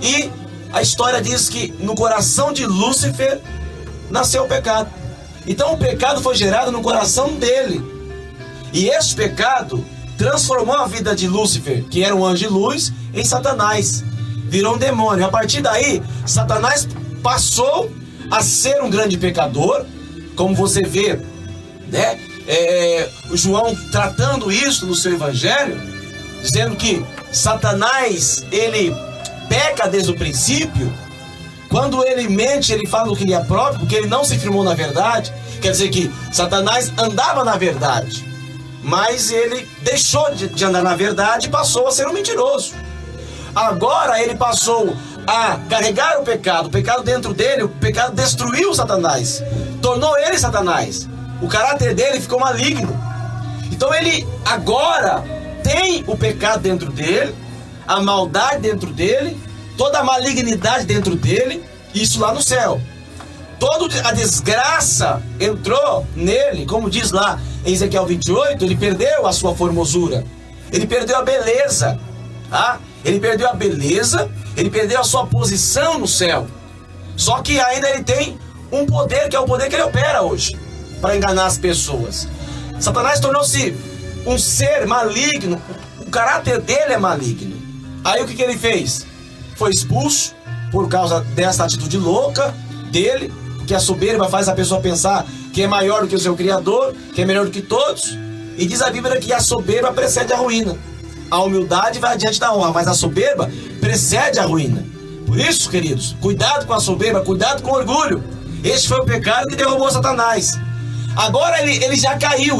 E a história diz que no coração de Lúcifer nasceu o pecado. Então o pecado foi gerado no coração dele. E esse pecado transformou a vida de Lúcifer, que era um anjo de luz, em Satanás. Virou um demônio. A partir daí, Satanás passou a ser um grande pecador, como você vê, né? O João tratando isso no seu evangelho, dizendo que Satanás, ele peca desde o princípio. Quando ele mente, ele fala do que lhe é próprio, porque ele não se firmou na verdade. Quer dizer que Satanás andava na verdade, mas ele deixou de andar na verdade e passou a ser um mentiroso. Agora ele passou a carregar o pecado dentro dele. O pecado destruiu Satanás, tornou ele Satanás. O caráter dele ficou maligno. Então ele agora tem o pecado dentro dele, a maldade dentro dele, toda a malignidade dentro dele, isso lá no céu. Toda a desgraça entrou nele, como diz lá em Ezequiel 28, ele perdeu a sua formosura, ele perdeu a beleza, tá? Ele perdeu a beleza, ele perdeu a sua posição no céu. Só que ainda ele tem um poder, que é o poder que ele opera hoje, para enganar as pessoas. Satanás tornou-se um ser maligno, o caráter dele é maligno. Aí o que ele fez? Foi expulso por causa dessa atitude louca dele, que a soberba faz a pessoa pensar que é maior do que o seu Criador, que é melhor do que todos. E diz a Bíblia que a soberba precede a ruína. A humildade vai adiante da honra, mas a soberba precede a ruína. Por isso, queridos, cuidado com a soberba, cuidado com o orgulho. Este foi o pecado que derrubou Satanás. Agora ele já caiu.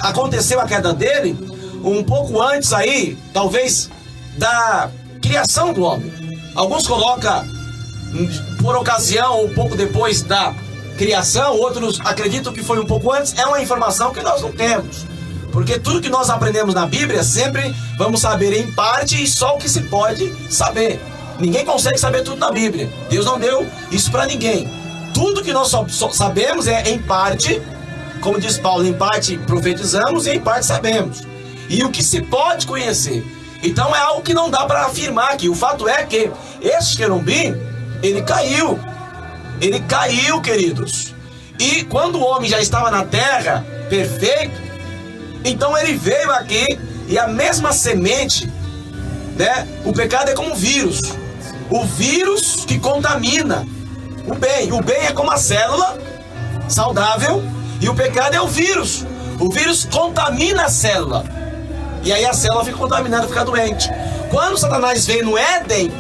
Aconteceu a queda dele um pouco antes aí, talvez, da criação do homem. Alguns colocam por ocasião ou um pouco depois da criação, outros acreditam que foi um pouco antes. É uma informação que nós não temos, porque tudo que nós aprendemos na Bíblia sempre vamos saber em parte e só o que se pode saber. Ninguém consegue saber tudo na Bíblia. Deus não deu isso para ninguém. Tudo que nós só sabemos é em parte, como diz Paulo, em parte profetizamos e em parte sabemos. E o que se pode conhecer. Então é algo que não dá para afirmar aqui. O fato é que esse querubim, ele caiu. Ele caiu, queridos. E quando o homem já estava na terra, perfeito, então ele veio aqui e a mesma semente, né? O pecado é como um vírus. O vírus que contamina o bem. O bem é como a célula saudável e o pecado é o vírus. O vírus contamina a célula. E aí a célula fica contaminada, fica doente. Quando Satanás veio no Éden,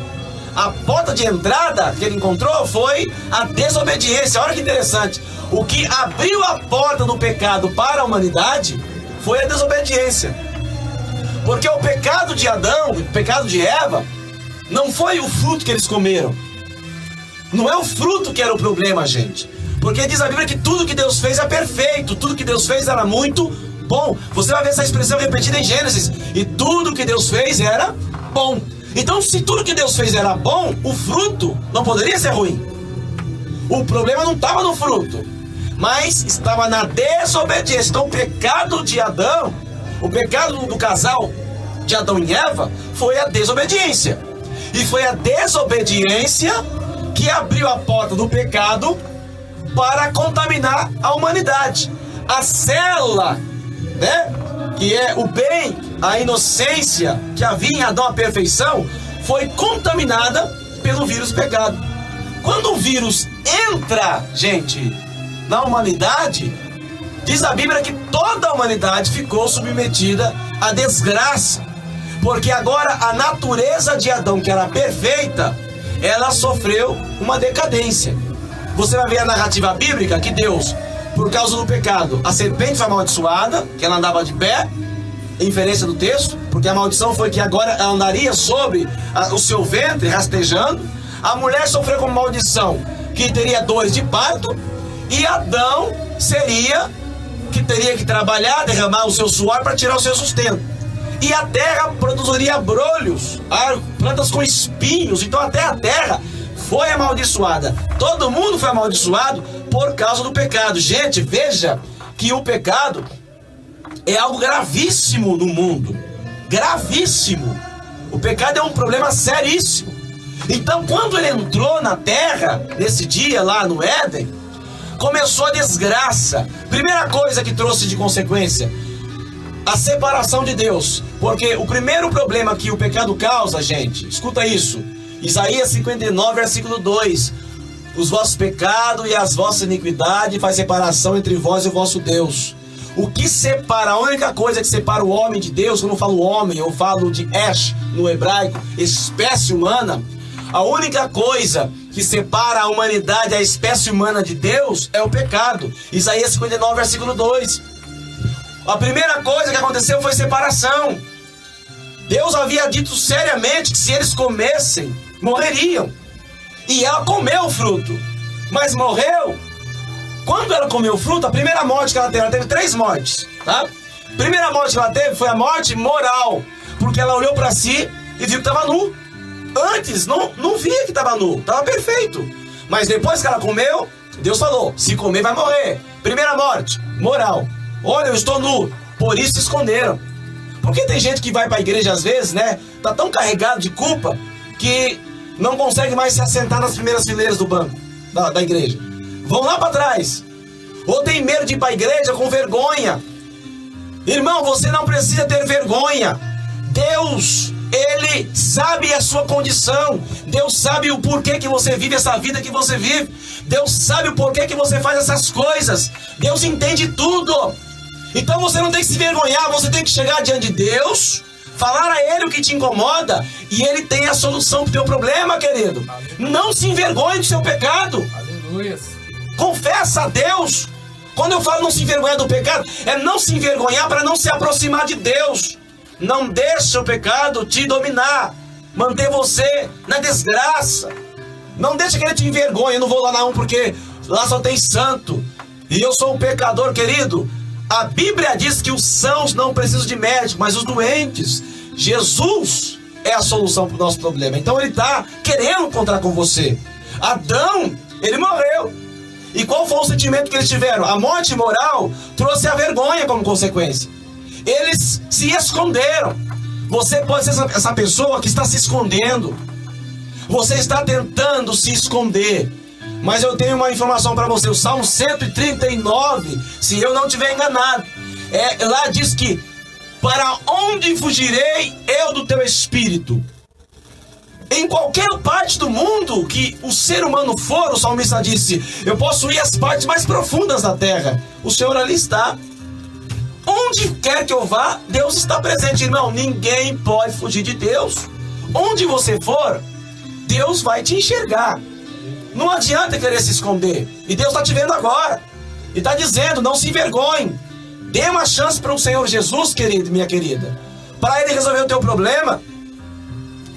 a porta de entrada que ele encontrou foi a desobediência. Olha que interessante. O que abriu a porta do pecado para a humanidade foi a desobediência. Porque o pecado de Adão, o pecado de Eva, não foi o fruto que eles comeram. Não é o fruto que era o problema, gente. Porque diz a Bíblia que tudo que Deus fez é perfeito. Tudo que Deus fez era muito bom. Você vai ver essa expressão repetida em Gênesis. E tudo que Deus fez era bom. Então, se tudo que Deus fez era bom, o fruto não poderia ser ruim. O problema não estava no fruto, mas estava na desobediência. Então, o pecado de Adão, o pecado do casal de Adão e Eva, foi a desobediência. E foi a desobediência que abriu a porta do pecado para contaminar a humanidade. A célula, né, que é o bem, a inocência que havia em Adão, a perfeição, foi contaminada pelo vírus pecado. Quando o vírus entra, gente, na humanidade, diz a Bíblia que toda a humanidade ficou submetida à desgraça, porque agora a natureza de Adão, que era perfeita, ela sofreu uma decadência. Você vai ver a narrativa bíblica que Deus, por causa do pecado, a serpente foi amaldiçoada, que ela andava de pé, inferência do texto, porque a maldição foi que agora ela andaria sobre o seu ventre, rastejando. A mulher sofreu como maldição que teria dores de parto, e Adão seria que teria que trabalhar, derramar o seu suor para tirar o seu sustento. E a terra produziria abrolhos, plantas com espinhos. Então até a terra foi amaldiçoada. Todo mundo foi amaldiçoado por causa do pecado. Gente, veja que o pecado é algo gravíssimo no mundo. Gravíssimo. O pecado é um problema seríssimo. Então quando ele entrou na terra, nesse dia lá no Éden, começou a desgraça. Primeira coisa que trouxe de consequência, a separação de Deus. Porque o primeiro problema que o pecado causa, gente, escuta isso, Isaías 59, versículo 2: os vossos pecados e as vossas iniquidades faz separação entre vós e o vosso Deus. O que separa, a única coisa que separa o homem de Deus, quando eu falo homem, eu falo de Esh no hebraico, espécie humana. A única coisa que separa a humanidade, a espécie humana de Deus, é o pecado. Isaías 59, versículo 2. A primeira coisa que aconteceu foi separação. Deus havia dito seriamente que se eles comessem, morreriam. E ela comeu o fruto, mas morreu. Quando ela comeu o fruto, a primeira morte que ela teve 3 mortes, tá? A primeira morte que ela teve foi a morte moral, porque ela olhou para si e viu que estava nu. Antes não via que estava nu, estava perfeito. Mas depois que ela comeu, Deus falou: se comer vai morrer. Primeira morte, moral. Olha, eu estou nu, por isso se esconderam. Porque tem gente que vai para a igreja às vezes, né? Tá tão carregado de culpa que não consegue mais se assentar nas primeiras fileiras do banco da igreja. Vão lá para trás. Ou tem medo de ir para a igreja com vergonha. Irmão, você não precisa ter vergonha. Deus, Ele sabe a sua condição. Deus sabe o porquê que você vive essa vida que você vive. Deus sabe o porquê que você faz essas coisas. Deus entende tudo. Então você não tem que se vergonhar. Você tem que chegar diante de Deus, falar a Ele o que te incomoda, e Ele tem a solução para o teu problema, querido. Não se envergonhe do seu pecado. Aleluia. Confessa a Deus. Quando eu falo não se envergonhar do pecado, é não se envergonhar para não se aproximar de Deus. Não deixe o pecado te dominar, manter você na desgraça. Não deixe que ele te envergonhe. Eu não vou lá na porque lá só tem santo e eu sou um pecador, querido. A Bíblia diz que os sãos não precisam de médico, mas os doentes. Jesus é a solução para o nosso problema. Então ele está querendo encontrar com você. Adão, ele morreu. E qual foi o sentimento que eles tiveram? A morte moral trouxe a vergonha como consequência. Eles se esconderam. Você pode ser essa pessoa que está se escondendo. Você está tentando se esconder. Mas eu tenho uma informação para você. O Salmo 139, se eu não estiver enganado, lá diz que: para onde fugirei eu do teu espírito? Em qualquer parte do mundo que o ser humano for, o salmista disse, eu posso ir às partes mais profundas da terra. O Senhor ali está. Onde quer que eu vá, Deus está presente, irmão. Ninguém pode fugir de Deus. Onde você for, Deus vai te enxergar. Não adianta querer se esconder. E Deus está te vendo agora. E está dizendo, não se envergonhe. Dê uma chance para o Senhor Jesus, querido, minha querida. Para Ele resolver o teu problema.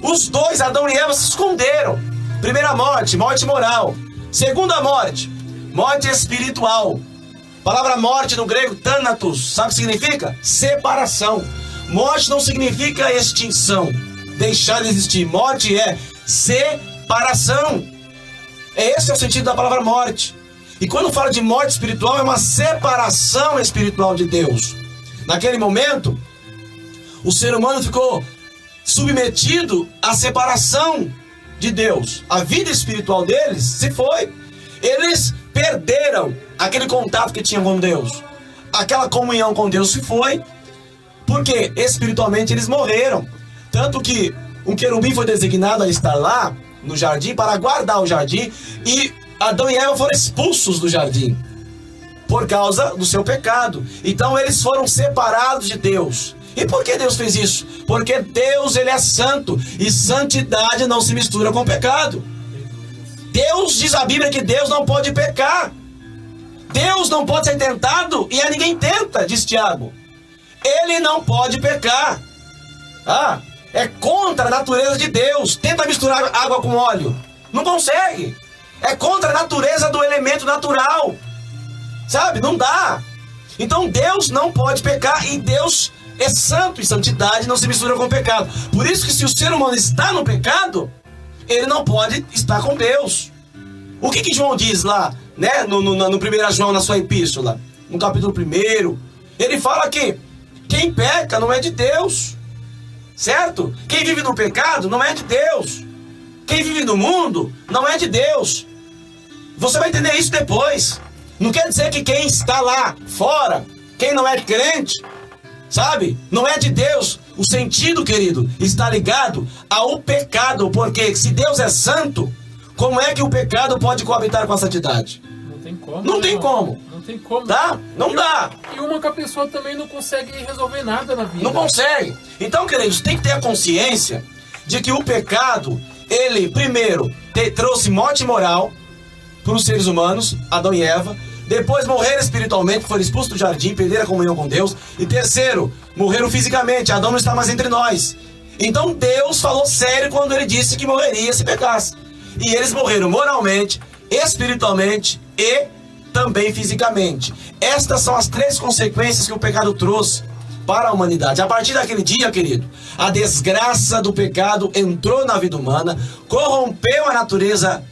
Os dois, Adão e Eva, se esconderam. Primeira morte, morte moral. Segunda morte, morte espiritual. A palavra morte no grego, thanatos, sabe o que significa? Separação. Morte não significa extinção, deixar de existir. Morte é separação. Esse é o sentido da palavra morte. E quando fala de morte espiritual, é uma separação espiritual de Deus. Naquele momento, o ser humano ficou submetido à separação de Deus. A vida espiritual deles se foi. Eles perderam aquele contato que tinham com Deus. Aquela comunhão com Deus se foi. Porque espiritualmente eles morreram. Tanto que um querubim foi designado a estar lá no jardim para guardar o jardim. E Adão e Eva foram expulsos do jardim por causa do seu pecado. Então eles foram separados de Deus. E por que Deus fez isso? Porque Deus, Ele é santo, e santidade não se mistura com pecado. Deus, diz a Bíblia, que Deus não pode pecar. Deus não pode ser tentado e a ninguém tenta, diz Tiago. ele não pode pecar. É contra a natureza de Deus. Tenta misturar água com óleo, não consegue. É contra a natureza do elemento natural, sabe? Não dá. Então Deus não pode pecar, e Deus é santo, e santidade não se mistura com o pecado. Por isso que se o ser humano está no pecado, ele não pode estar com Deus. O que João diz lá, né, no 1 João, na sua epístola, no capítulo 1, ele fala que quem peca não é de Deus, certo? Quem vive no pecado não é de Deus. Quem vive no mundo não é de Deus. Você vai entender isso depois. Não quer dizer que quem está lá fora, quem não é crente, sabe, não é de Deus. O sentido, querido, está ligado ao pecado. Porque se Deus é santo, como é que o pecado pode coabitar com a santidade? Não tem como. Não tem como. Não tem como. Tá? Não dá. E uma que a pessoa também não consegue resolver nada na vida. Não consegue. Então, queridos, tem que ter a consciência de que o pecado, ele, primeiro, trouxe morte moral para os seres humanos, Adão e Eva. Depois morreram espiritualmente, foram expulsos do jardim, perderam a comunhão com Deus. E terceiro, morreram fisicamente, Adão não está mais entre nós. Então Deus falou sério quando ele disse que morreria se pecasse. E eles morreram moralmente, espiritualmente e também fisicamente. Estas são as 3 consequências que o pecado trouxe para a humanidade. A partir daquele dia, querido, a desgraça do pecado entrou na vida humana, corrompeu a natureza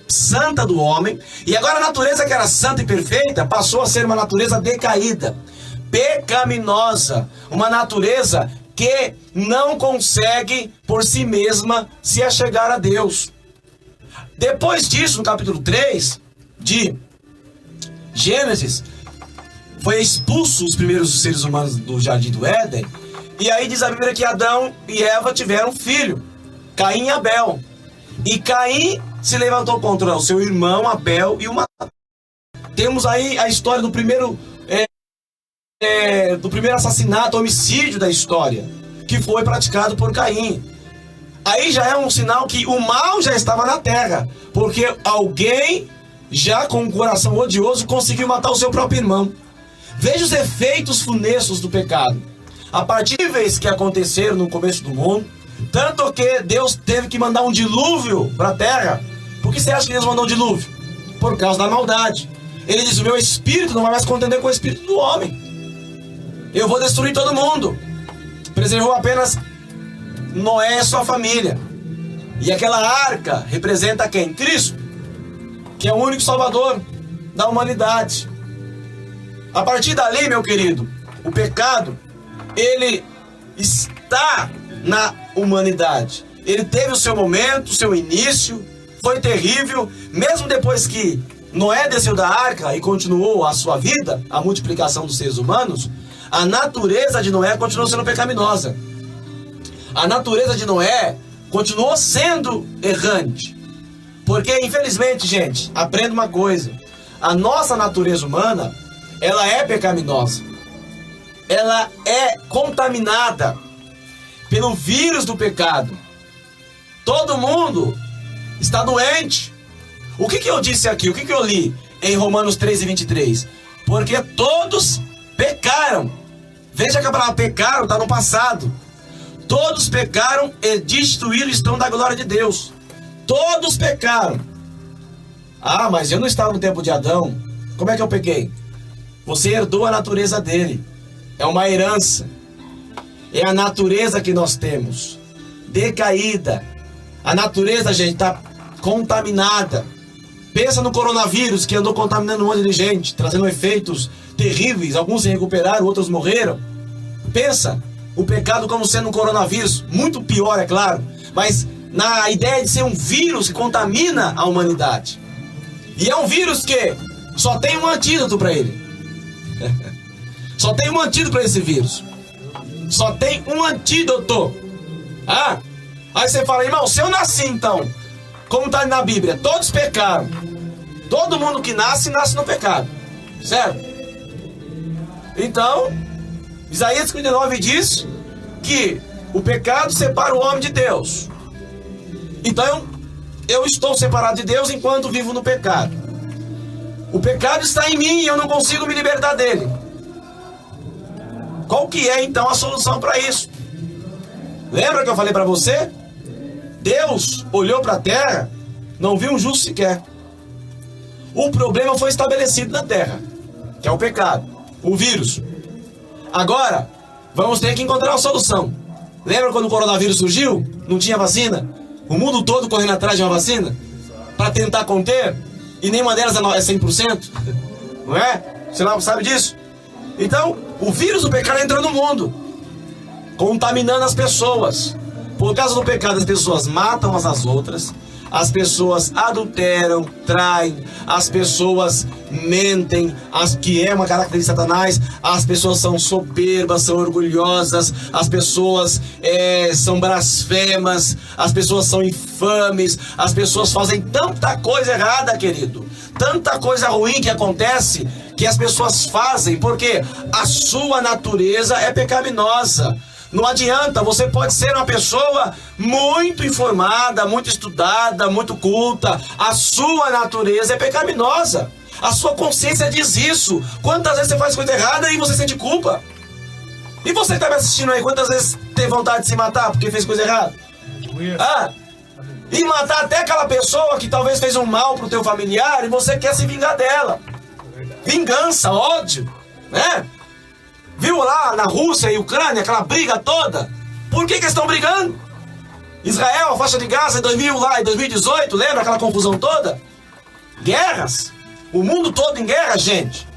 santa do homem, e agora a natureza que era santa e perfeita passou a ser uma natureza decaída, pecaminosa, uma natureza que não consegue por si mesma se achegar a Deus. Depois disso, no capítulo 3 de Gênesis, foi expulso os primeiros seres humanos do jardim do Éden, e aí diz a Bíblia que Adão e Eva tiveram um filho, Caim e Abel. E Caim se levantou contra o seu irmão Abel e o matou. Temos aí a história do primeiro assassinato, homicídio da história, que foi praticado por Caim. Aí já é um sinal que o mal já estava na terra, porque alguém já com um coração odioso conseguiu matar o seu próprio irmão. Veja os efeitos funestos do pecado. A partir de vez que aconteceram no começo do mundo, tanto que Deus teve que mandar um dilúvio para a terra. Por que você acha que Deus mandou um dilúvio? Por causa da maldade. Ele diz: o meu espírito não vai mais contender com o espírito do homem. Eu vou destruir todo mundo. Preservou apenas Noé e sua família. E aquela arca representa quem? Cristo, que é o único salvador da humanidade. A partir dali, meu querido, o pecado, ele está na humanidade. Ele teve o seu momento, o seu início, foi terrível. Mesmo depois que Noé desceu da arca e continuou a sua vida, a multiplicação dos seres humanos, a natureza de Noé continuou sendo pecaminosa. A natureza de Noé continuou sendo errante. Porque, infelizmente, gente, aprenda uma coisa: a nossa natureza humana, ela é pecaminosa. Ela é contaminada pelo vírus do pecado. Todo mundo está doente. O que eu disse aqui? O que eu li em Romanos 13:23? Porque todos pecaram. Veja que a palavra pecaram está no passado. Todos pecaram e destruíram estão da glória de Deus. Todos pecaram. Ah, mas eu não estava no tempo de Adão. Como é que eu pequei? Você herdou a natureza dele. É uma herança. É a natureza que nós temos, decaída. A natureza, gente, está contaminada. Pensa no coronavírus, que andou contaminando um monte de gente, trazendo efeitos terríveis. Alguns se recuperaram, outros morreram. Pensa o pecado como sendo um coronavírus, muito pior, é claro, mas na ideia de ser um vírus que contamina a humanidade. E é um vírus que só tem um antídoto para ele. Só tem um antídoto para esse vírus. Só tem um antídoto. Ah, aí você fala: irmão, se eu nasci então, como está na Bíblia, todos pecaram. Todo mundo que nasce, nasce no pecado, certo? Então, Isaías 59 diz que o pecado separa o homem de Deus. Então eu estou separado de Deus enquanto vivo no pecado. O pecado está em mim e eu não consigo me libertar dele. Qual que é então a solução para isso? Lembra que eu falei para você? Deus olhou para a terra, não viu um justo sequer. O problema foi estabelecido na terra, que é o pecado, o vírus. Agora, vamos ter que encontrar uma solução. Lembra quando o coronavírus surgiu? Não tinha vacina? O mundo todo correndo atrás de uma vacina? Para tentar conter? E nenhuma delas é 100%? Não é? Você não sabe disso? Então, o vírus do pecado entrou no mundo, contaminando as pessoas. Por causa do pecado, as pessoas matam umas às outras, as pessoas adulteram, traem, as pessoas mentem, que é uma característica de Satanás, as pessoas são soberbas, são orgulhosas, as pessoas são blasfemas, as pessoas são infames, as pessoas fazem tanta coisa errada, querido, tanta coisa ruim que acontece, que as pessoas fazem, porque a sua natureza é pecaminosa. Não adianta, você pode ser uma pessoa muito informada, muito estudada, muito culta. A sua natureza é pecaminosa. A sua consciência diz isso. Quantas vezes você faz coisa errada e você sente culpa? E você que está me assistindo aí, quantas vezes tem vontade de se matar porque fez coisa errada? E matar até aquela pessoa que talvez fez um mal pro teu familiar e você quer se vingar dela. Vingança, ódio, né? Viu lá na Rússia e Ucrânia aquela briga toda? Por que eles estão brigando? Israel, a faixa de Gaza em 2018, lembra aquela confusão toda? Guerras. O mundo todo em guerra, gente.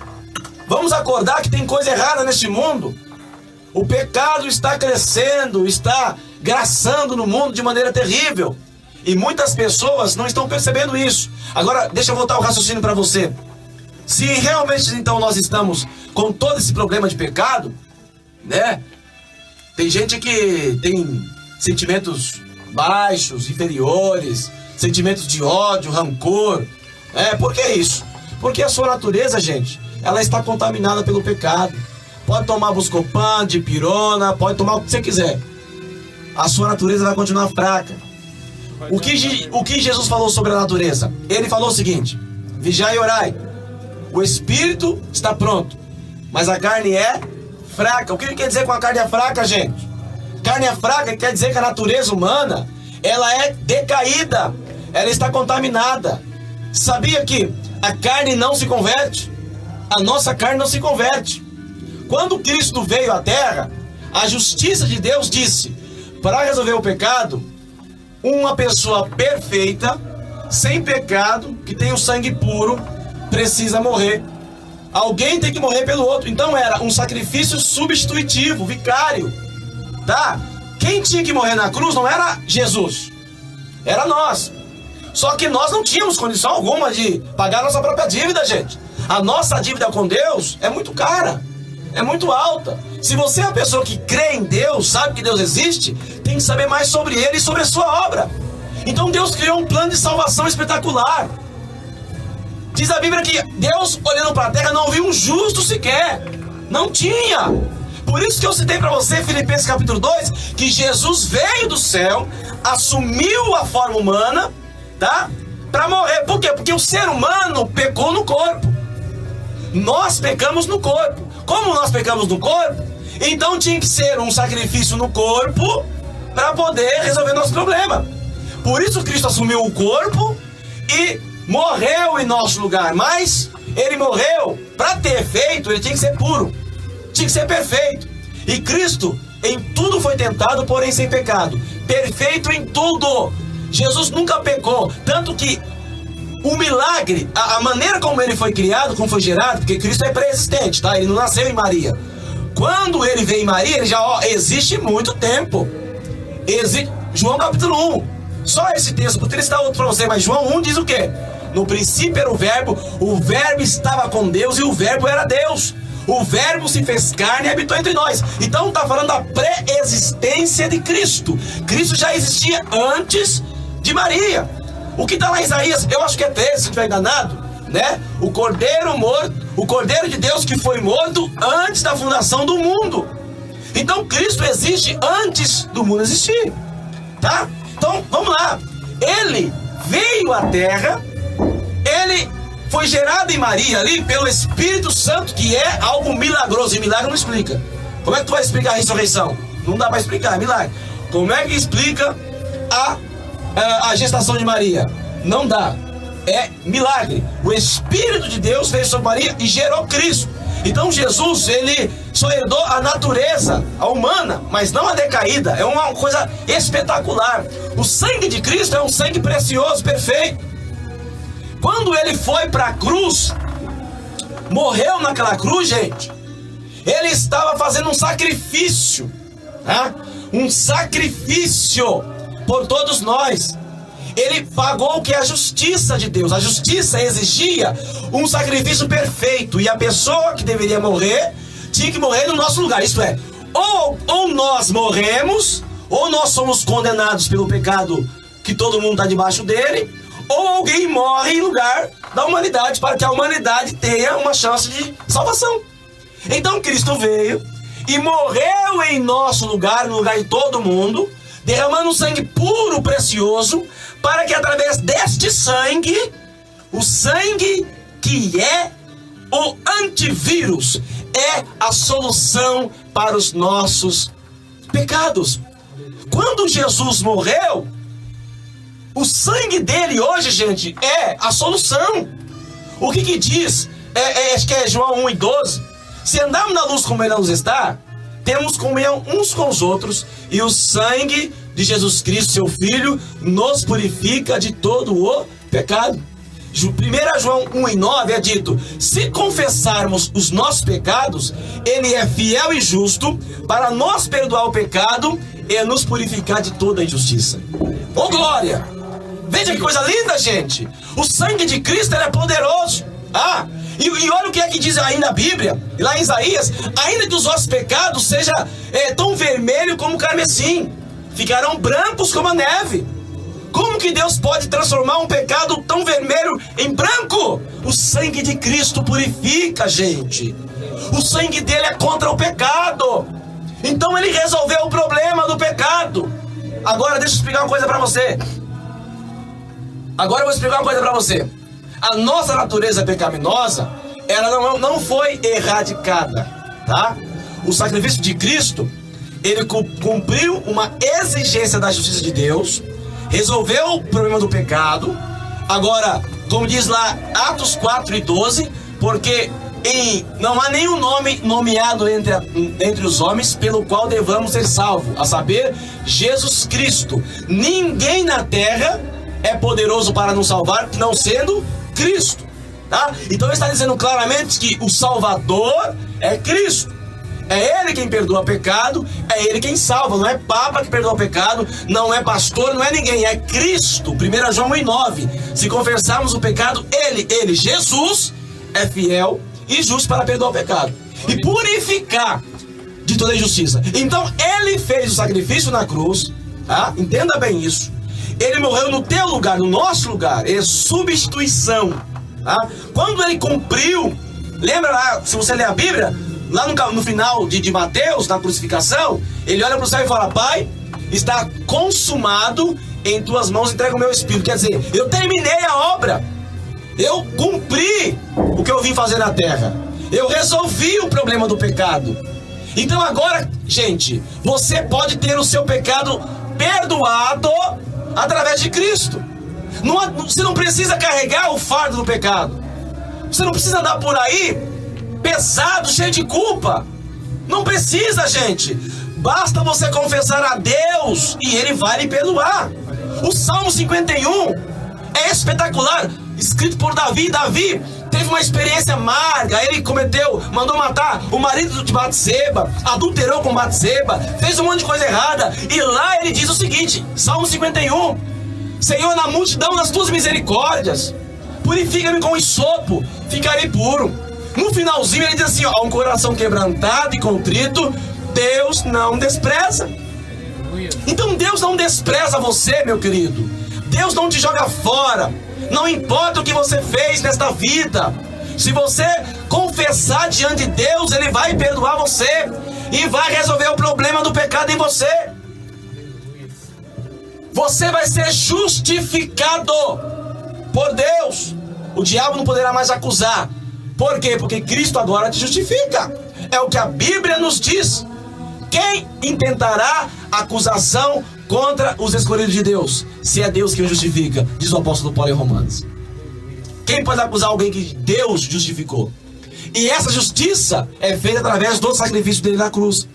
Vamos acordar que tem coisa errada neste mundo. O pecado está crescendo, está graçando no mundo de maneira terrível. E muitas pessoas não estão percebendo isso. Agora, deixa eu voltar o raciocínio para você. Se realmente então nós estamos com todo esse problema de pecado, né? Tem gente que tem sentimentos baixos, inferiores, sentimentos de ódio, rancor. Por que isso? Porque a sua natureza, gente, ela está contaminada pelo pecado. Pode tomar Buscopan, dipirona, pode tomar o que você quiser. A sua natureza vai continuar fraca. O que Jesus falou sobre a natureza? Ele falou o seguinte: vigiai e orai. O espírito está pronto, mas a carne é fraca. O que ele quer dizer com a carne é fraca, gente? Carne é fraca quer dizer que a natureza humana, ela é decaída, ela está contaminada. Sabia que a carne não se converte? A nossa carne não se converte. Quando Cristo veio à terra, a justiça de Deus disse: para resolver o pecado, uma pessoa perfeita, sem pecado, que tem o sangue puro, precisa morrer. Alguém tem que morrer pelo outro. Então era um sacrifício substitutivo, vicário, tá? Quem tinha que morrer na cruz não era Jesus, era nós. Só que nós não tínhamos condição alguma de pagar a nossa própria dívida, gente. A nossa dívida com Deus é muito cara, é muito alta. Se você é uma pessoa que crê em Deus, sabe que Deus existe, tem que saber mais sobre Ele e sobre a sua obra. Então Deus criou um plano de salvação espetacular. Diz a Bíblia que Deus, olhando para a terra, não viu um justo sequer. Não tinha. Por isso que eu citei para você, Filipenses capítulo 2, que Jesus veio do céu, assumiu a forma humana, tá? Para morrer. Por quê? Porque o ser humano pecou no corpo. Nós pecamos no corpo. Como nós pecamos no corpo, então tinha que ser um sacrifício no corpo para poder resolver nosso problema. Por isso Cristo assumiu o corpo e morreu em nosso lugar, mas ele morreu para ter efeito, ele tinha que ser puro, tinha que ser perfeito. E Cristo em tudo foi tentado, porém sem pecado, perfeito em tudo. Jesus nunca pecou, tanto que o milagre, a maneira como ele foi criado, como foi gerado, porque Cristo é pré-existente, tá? Ele não nasceu em Maria. Quando ele veio em Maria, ele já existe muito tempo. João capítulo 1. Só esse texto, poderia citar outro para você, mas João 1 diz o quê? No princípio era o verbo estava com Deus e o verbo era Deus. O verbo se fez carne e habitou entre nós. Então está falando da pré-existência de Cristo. Cristo já existia antes de Maria. O que está lá em Isaías, eu acho que é 13, se não estiver enganado, né? O Cordeiro morto, o Cordeiro de Deus que foi morto antes da fundação do mundo. Então Cristo existe antes do mundo existir, tá? Então, vamos lá. Ele veio à terra, ele foi gerado em Maria ali pelo Espírito Santo, que é algo milagroso, e milagre não explica. Como é que tu vai explicar a ressurreição? Não dá para explicar, é milagre. Como é que explica a gestação de Maria? Não dá. É milagre. O Espírito de Deus veio sobre Maria e gerou Cristo. Então Jesus, ele só herdou a natureza, a humana, mas não a decaída. É uma coisa espetacular. O sangue de Cristo é um sangue precioso, perfeito. Quando ele foi para a cruz, morreu naquela cruz, gente, ele estava fazendo um sacrifício, né? Um sacrifício por todos nós. Ele pagou o que é a justiça de Deus. A justiça exigia um sacrifício perfeito. E a pessoa que deveria morrer tinha que morrer no nosso lugar. Isto é, ou nós morremos, ou nós somos condenados pelo pecado que todo mundo está debaixo dele, ou alguém morre em lugar da humanidade para que a humanidade tenha uma chance de salvação. Então Cristo veio e morreu em nosso lugar, no lugar de todo mundo, derramando um sangue puro, precioso, para que através deste sangue, o sangue que é o antivírus, é a solução para os nossos pecados. Quando Jesus morreu, o sangue dele hoje, gente, é a solução. O que diz? Acho que é João 1:12. Se andarmos na luz como ele na luz está, temos comunhão uns com os outros, e o sangue de Jesus Cristo, seu Filho, nos purifica de todo o pecado. 1 João 1:9 é dito: se confessarmos os nossos pecados, ele é fiel e justo para nos perdoar o pecado e nos purificar de toda a injustiça. Ô glória! Veja que coisa linda, gente! O sangue de Cristo, ele é poderoso. E olha o que é que diz ainda a Bíblia, lá em Isaías: ainda que os vossos pecados sejam tão vermelho como o carmesim, ficarão brancos como a neve. Como que Deus pode transformar um pecado tão vermelho em branco? O sangue de Cristo purifica, gente. O sangue dele é contra o pecado. Então ele resolveu o problema do pecado. Agora deixa eu explicar uma coisa para você. A nossa natureza pecaminosa, ela não foi erradicada, tá? O sacrifício de Cristo, ele cumpriu uma exigência da justiça de Deus, resolveu o problema do pecado. Agora, como diz lá Atos 4:12, porque não há nenhum nome nomeado entre os homens pelo qual devamos ser salvos, a saber, Jesus Cristo. Ninguém na terra é poderoso para nos salvar, não sendo Cristo, tá? Então ele está dizendo claramente que o Salvador é Cristo. É ele quem perdoa pecado, é ele quem salva. Não é Papa que perdoa pecado, não é pastor, não é ninguém, é Cristo. 1 João 1:9. Se confessarmos o pecado, ele, Jesus, é fiel e justo para perdoar o pecado e purificar de toda injustiça. Então ele fez o sacrifício na cruz, tá? Entenda bem isso. Ele morreu no teu lugar, no nosso lugar. É substituição, tá? Quando ele cumpriu, lembra lá, se você ler a Bíblia, lá no final de Mateus, na crucificação, ele olha para o céu e fala: Pai, está consumado, em tuas mãos entrego o meu espírito. Quer dizer, eu terminei a obra, eu cumpri o que eu vim fazer na terra, eu resolvi o problema do pecado. Então agora, gente, você pode ter o seu pecado perdoado através de Cristo. Você não precisa carregar o fardo do pecado. Você não precisa andar por aí pesado, cheio de culpa. Não precisa, gente. Basta você confessar a Deus e ele vai lhe perdoar. O Salmo 51 é espetacular, escrito por Davi. Davi teve uma experiência amarga. Ele mandou matar o marido de Batseba, adulterou com Batseba, fez um monte de coisa errada. E lá ele diz o seguinte, Salmo 51: Senhor, na multidão das tuas misericórdias, purifica-me com hisopo, ficarei puro. No finalzinho ele diz assim: ó, um coração quebrantado e contrito, Deus não despreza. Então Deus não despreza você, meu querido. Deus não te joga fora. Não importa o que você fez nesta vida, se você confessar diante de Deus, ele vai perdoar você e vai resolver o problema do pecado em você. Você vai ser justificado por Deus. O diabo não poderá mais acusar. Por quê? Porque Cristo agora te justifica. É o que a Bíblia nos diz. quem intentará acusação contra os escolhidos de Deus? Se é Deus que o justifica, diz o apóstolo Paulo em Romanos. Quem pode acusar alguém que Deus justificou? E essa justiça é feita através do sacrifício dele na cruz.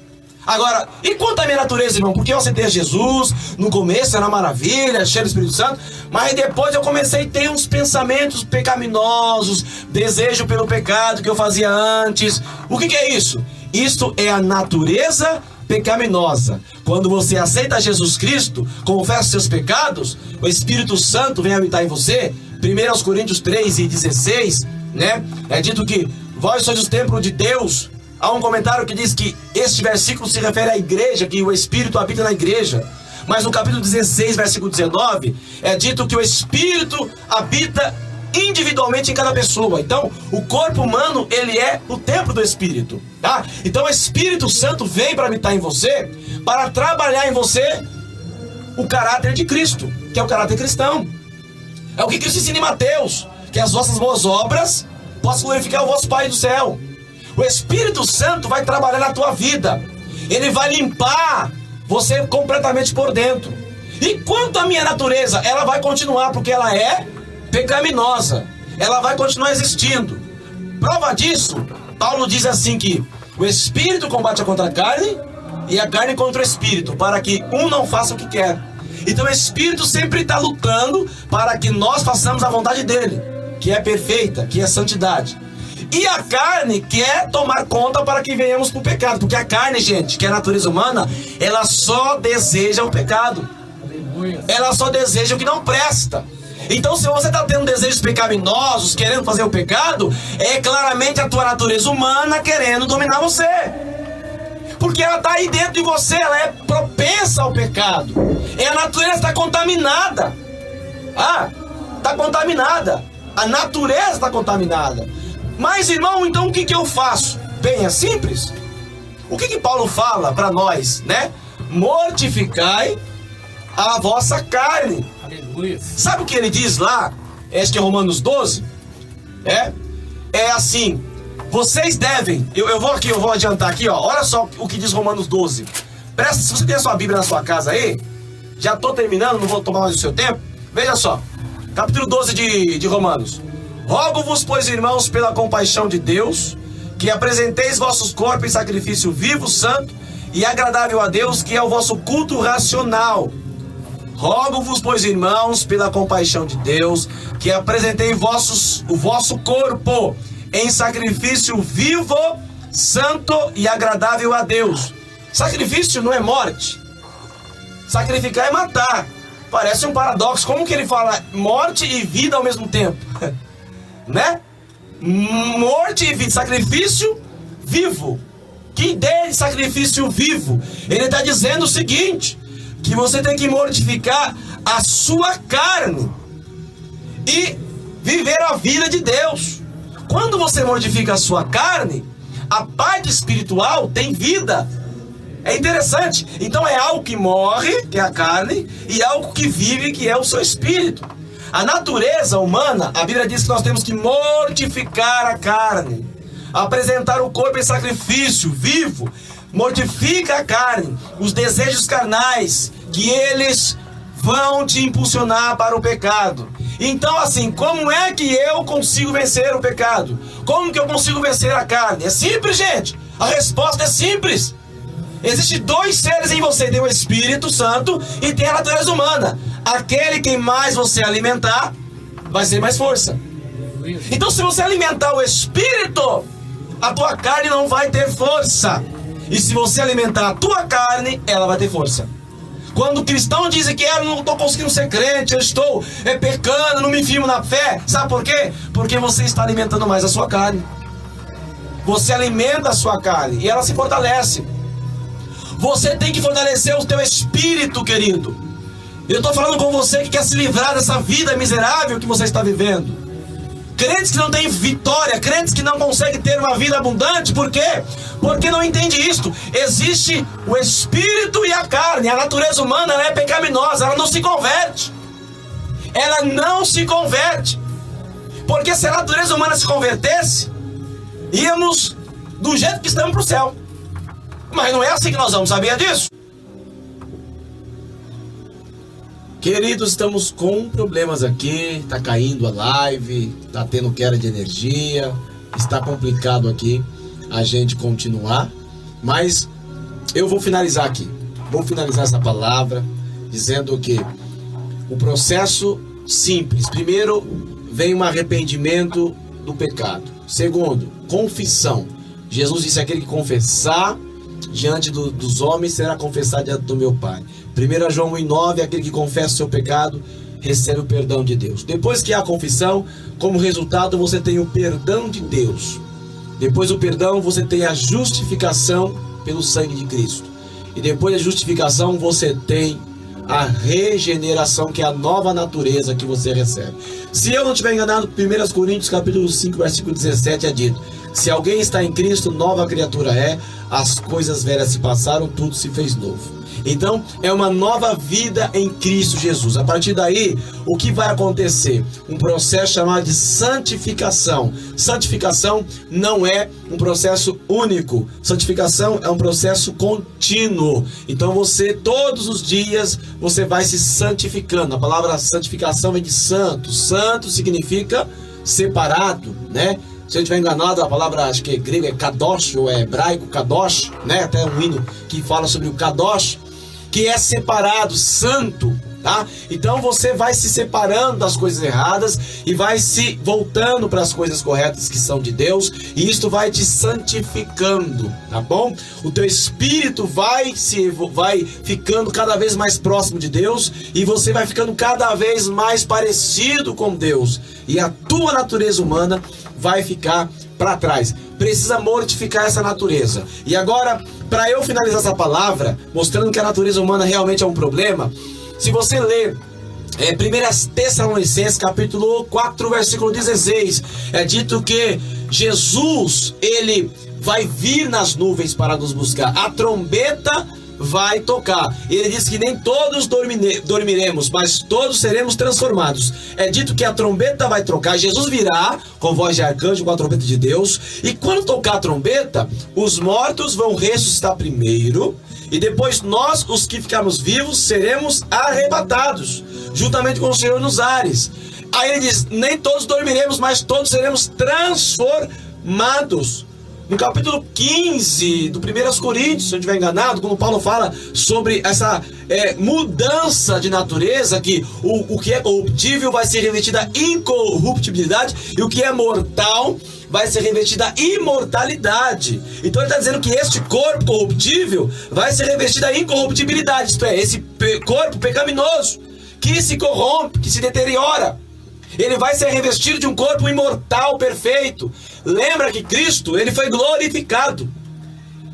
Agora, e quanto à minha natureza, irmão? Porque eu aceitei a Jesus, no começo era uma maravilha, cheio do Espírito Santo, mas depois eu comecei a ter uns pensamentos pecaminosos, desejo pelo pecado que eu fazia antes. O que é isso? Isto é a natureza pecaminosa. Quando você aceita Jesus Cristo, confessa seus pecados, o Espírito Santo vem habitar em você. 1 Coríntios 3:16, né? É dito que vós sois o templo de Deus. Há um comentário que diz que este versículo se refere à igreja, que o Espírito habita na igreja. Mas no capítulo 16, versículo 19, é dito que o Espírito habita individualmente em cada pessoa. Então, o corpo humano, ele é o templo do Espírito, tá? Então, o Espírito Santo vem para habitar em você, para trabalhar em você o caráter de Cristo, que é o caráter cristão. É o que Cristo ensina em Mateus, que as vossas boas obras possam glorificar o vosso Pai do céu. O Espírito Santo vai trabalhar na tua vida. Ele vai limpar você completamente por dentro. E quanto à minha natureza, ela vai continuar, porque ela é pecaminosa. Ela vai continuar existindo. Prova disso, Paulo diz assim que o Espírito combate contra a carne e a carne contra o Espírito, para que um não faça o que quer. Então o Espírito sempre está lutando para que nós façamos a vontade dele, que é perfeita, que é santidade. E a carne quer tomar conta para que venhamos para o pecado. Porque a carne, gente, que é a natureza humana, ela só deseja o pecado. Ela só deseja o que não presta. Então, se você está tendo desejos pecaminosos, querendo fazer o pecado, é claramente a tua natureza humana querendo dominar você. Porque ela está aí dentro de você, ela é propensa ao pecado. E a natureza está contaminada. Está contaminada. A natureza está contaminada. Mas, irmão, então o que eu faço? Bem, é simples. O que Paulo fala para nós, né? Mortificai a vossa carne. Aleluia. Sabe o que ele diz lá? Acho que é Romanos 12. É assim. Vocês devem... Eu vou adiantar aqui, ó. Olha só o que diz Romanos 12. Presta, se você tem a sua Bíblia na sua casa aí, já estou terminando, não vou tomar mais o seu tempo. Veja só. Capítulo 12 de Romanos. Rogo-vos, pois, irmãos, pela compaixão de Deus, que apresenteis vossos corpos em sacrifício vivo, santo e agradável a Deus, que é o vosso culto racional. Rogo-vos, pois, irmãos, pela compaixão de Deus, que apresenteis o vosso corpo em sacrifício vivo, santo e agradável a Deus. Sacrifício não é morte. Sacrificar é matar. Parece um paradoxo. Como que ele fala morte e vida ao mesmo tempo? Né? Morte e vida, sacrifício vivo. Que ideia de sacrifício vivo? Ele está dizendo o seguinte: que você tem que mortificar a sua carne e viver a vida de Deus. Quando você mortifica a sua carne, a parte espiritual tem vida. É interessante. Então é algo que morre, que é a carne, e algo que vive, que é o seu espírito. A natureza humana, a Bíblia diz que nós temos que mortificar a carne, apresentar o corpo em sacrifício vivo. Mortifica a carne, os desejos carnais, que eles vão te impulsionar para o pecado. Então, assim, como é que eu consigo vencer o pecado? Como que eu consigo vencer a carne? É simples, gente. A resposta é simples. Existem dois seres em você, tem o Espírito Santo e tem a natureza humana. Aquele que mais você alimentar, vai ser mais força. Então, se você alimentar o Espírito, a tua carne não vai ter força. E se você alimentar a tua carne, ela vai ter força. Quando o cristão diz que eu não estou conseguindo ser crente, eu estou pecando, não me firmo na fé, sabe por quê? Porque você está alimentando mais a sua carne. Você alimenta a sua carne e ela se fortalece. Você tem que fortalecer o teu espírito, querido. Eu estou falando com você que quer se livrar dessa vida miserável que você está vivendo. Crentes que não têm vitória, crentes que não conseguem ter uma vida abundante, por quê? Porque não entende isto. Existe o espírito e a carne. A natureza humana, ela é pecaminosa, ela não se converte. Ela não se converte. Porque se a natureza humana se convertesse, íamos do jeito que estamos para o céu. Mas não é assim que nós vamos, sabia disso? Queridos, estamos com problemas aqui, está caindo a live, está tendo queda de energia, está complicado aqui a gente continuar, mas eu vou finalizar aqui, vou finalizar essa palavra dizendo que o processo simples, primeiro vem um arrependimento do pecado, segundo, confissão. Jesus disse: aquele que confessar diante dos homens será confessado diante do meu Pai. 1 João 1,9, aquele que confessa o seu pecado recebe o perdão de Deus. Depois que há a confissão, como resultado você tem o perdão de Deus. Depois do perdão você tem a justificação pelo sangue de Cristo. E depois da justificação você tem a regeneração, que é a nova natureza que você recebe. Se eu não estiver enganado, 1 Coríntios capítulo 5, versículo 17 é dito: se alguém está em Cristo, nova criatura é, as coisas velhas se passaram, tudo se fez novo. Então, é uma nova vida em Cristo Jesus. A partir daí, o que vai acontecer? Um processo chamado de santificação. Santificação não é um processo único. Santificação é um processo contínuo. Então, você, todos os dias, você vai se santificando. A palavra santificação vem de santo. Santo significa separado, né? Se eu estiver enganado, a palavra, acho que é grego, é kadosh, ou é hebraico, kadosh, né? Até um hino que fala sobre o kadosh, que é separado, santo, tá? Então você vai se separando das coisas erradas e vai se voltando para as coisas corretas que são de Deus, e isto vai te santificando, tá bom? O teu espírito vai ficando cada vez mais próximo de Deus, e você vai ficando cada vez mais parecido com Deus, e a tua natureza humana vai ficar para trás. Precisa mortificar essa natureza. E agora, para eu finalizar essa palavra, mostrando que a natureza humana realmente é um problema, se você ler 1 Tessalonicenses capítulo 4, versículo 16, é dito que Jesus, ele vai vir nas nuvens para nos buscar. A trombeta vai tocar. Ele diz que nem todos dormiremos, mas todos seremos transformados. É dito que a trombeta vai tocar. Jesus virá com voz de arcanjo, com a trombeta de Deus. E quando tocar a trombeta, os mortos vão ressuscitar primeiro, e depois nós, os que ficarmos vivos, seremos arrebatados, juntamente com o Senhor nos ares. Aí ele diz: nem todos dormiremos, mas todos seremos transformados. No capítulo 15 do 1 Coríntios, se eu não estiver enganado, quando Paulo fala sobre essa mudança de natureza, que o que é corruptível vai ser revestido a incorruptibilidade, e o que é mortal vai ser revestido a imortalidade. Então ele está dizendo que este corpo corruptível vai ser revestido a incorruptibilidade, isto é, esse corpo pecaminoso, que se corrompe, que se deteriora, ele vai ser revestido de um corpo imortal, perfeito. Lembra que Cristo, ele foi glorificado.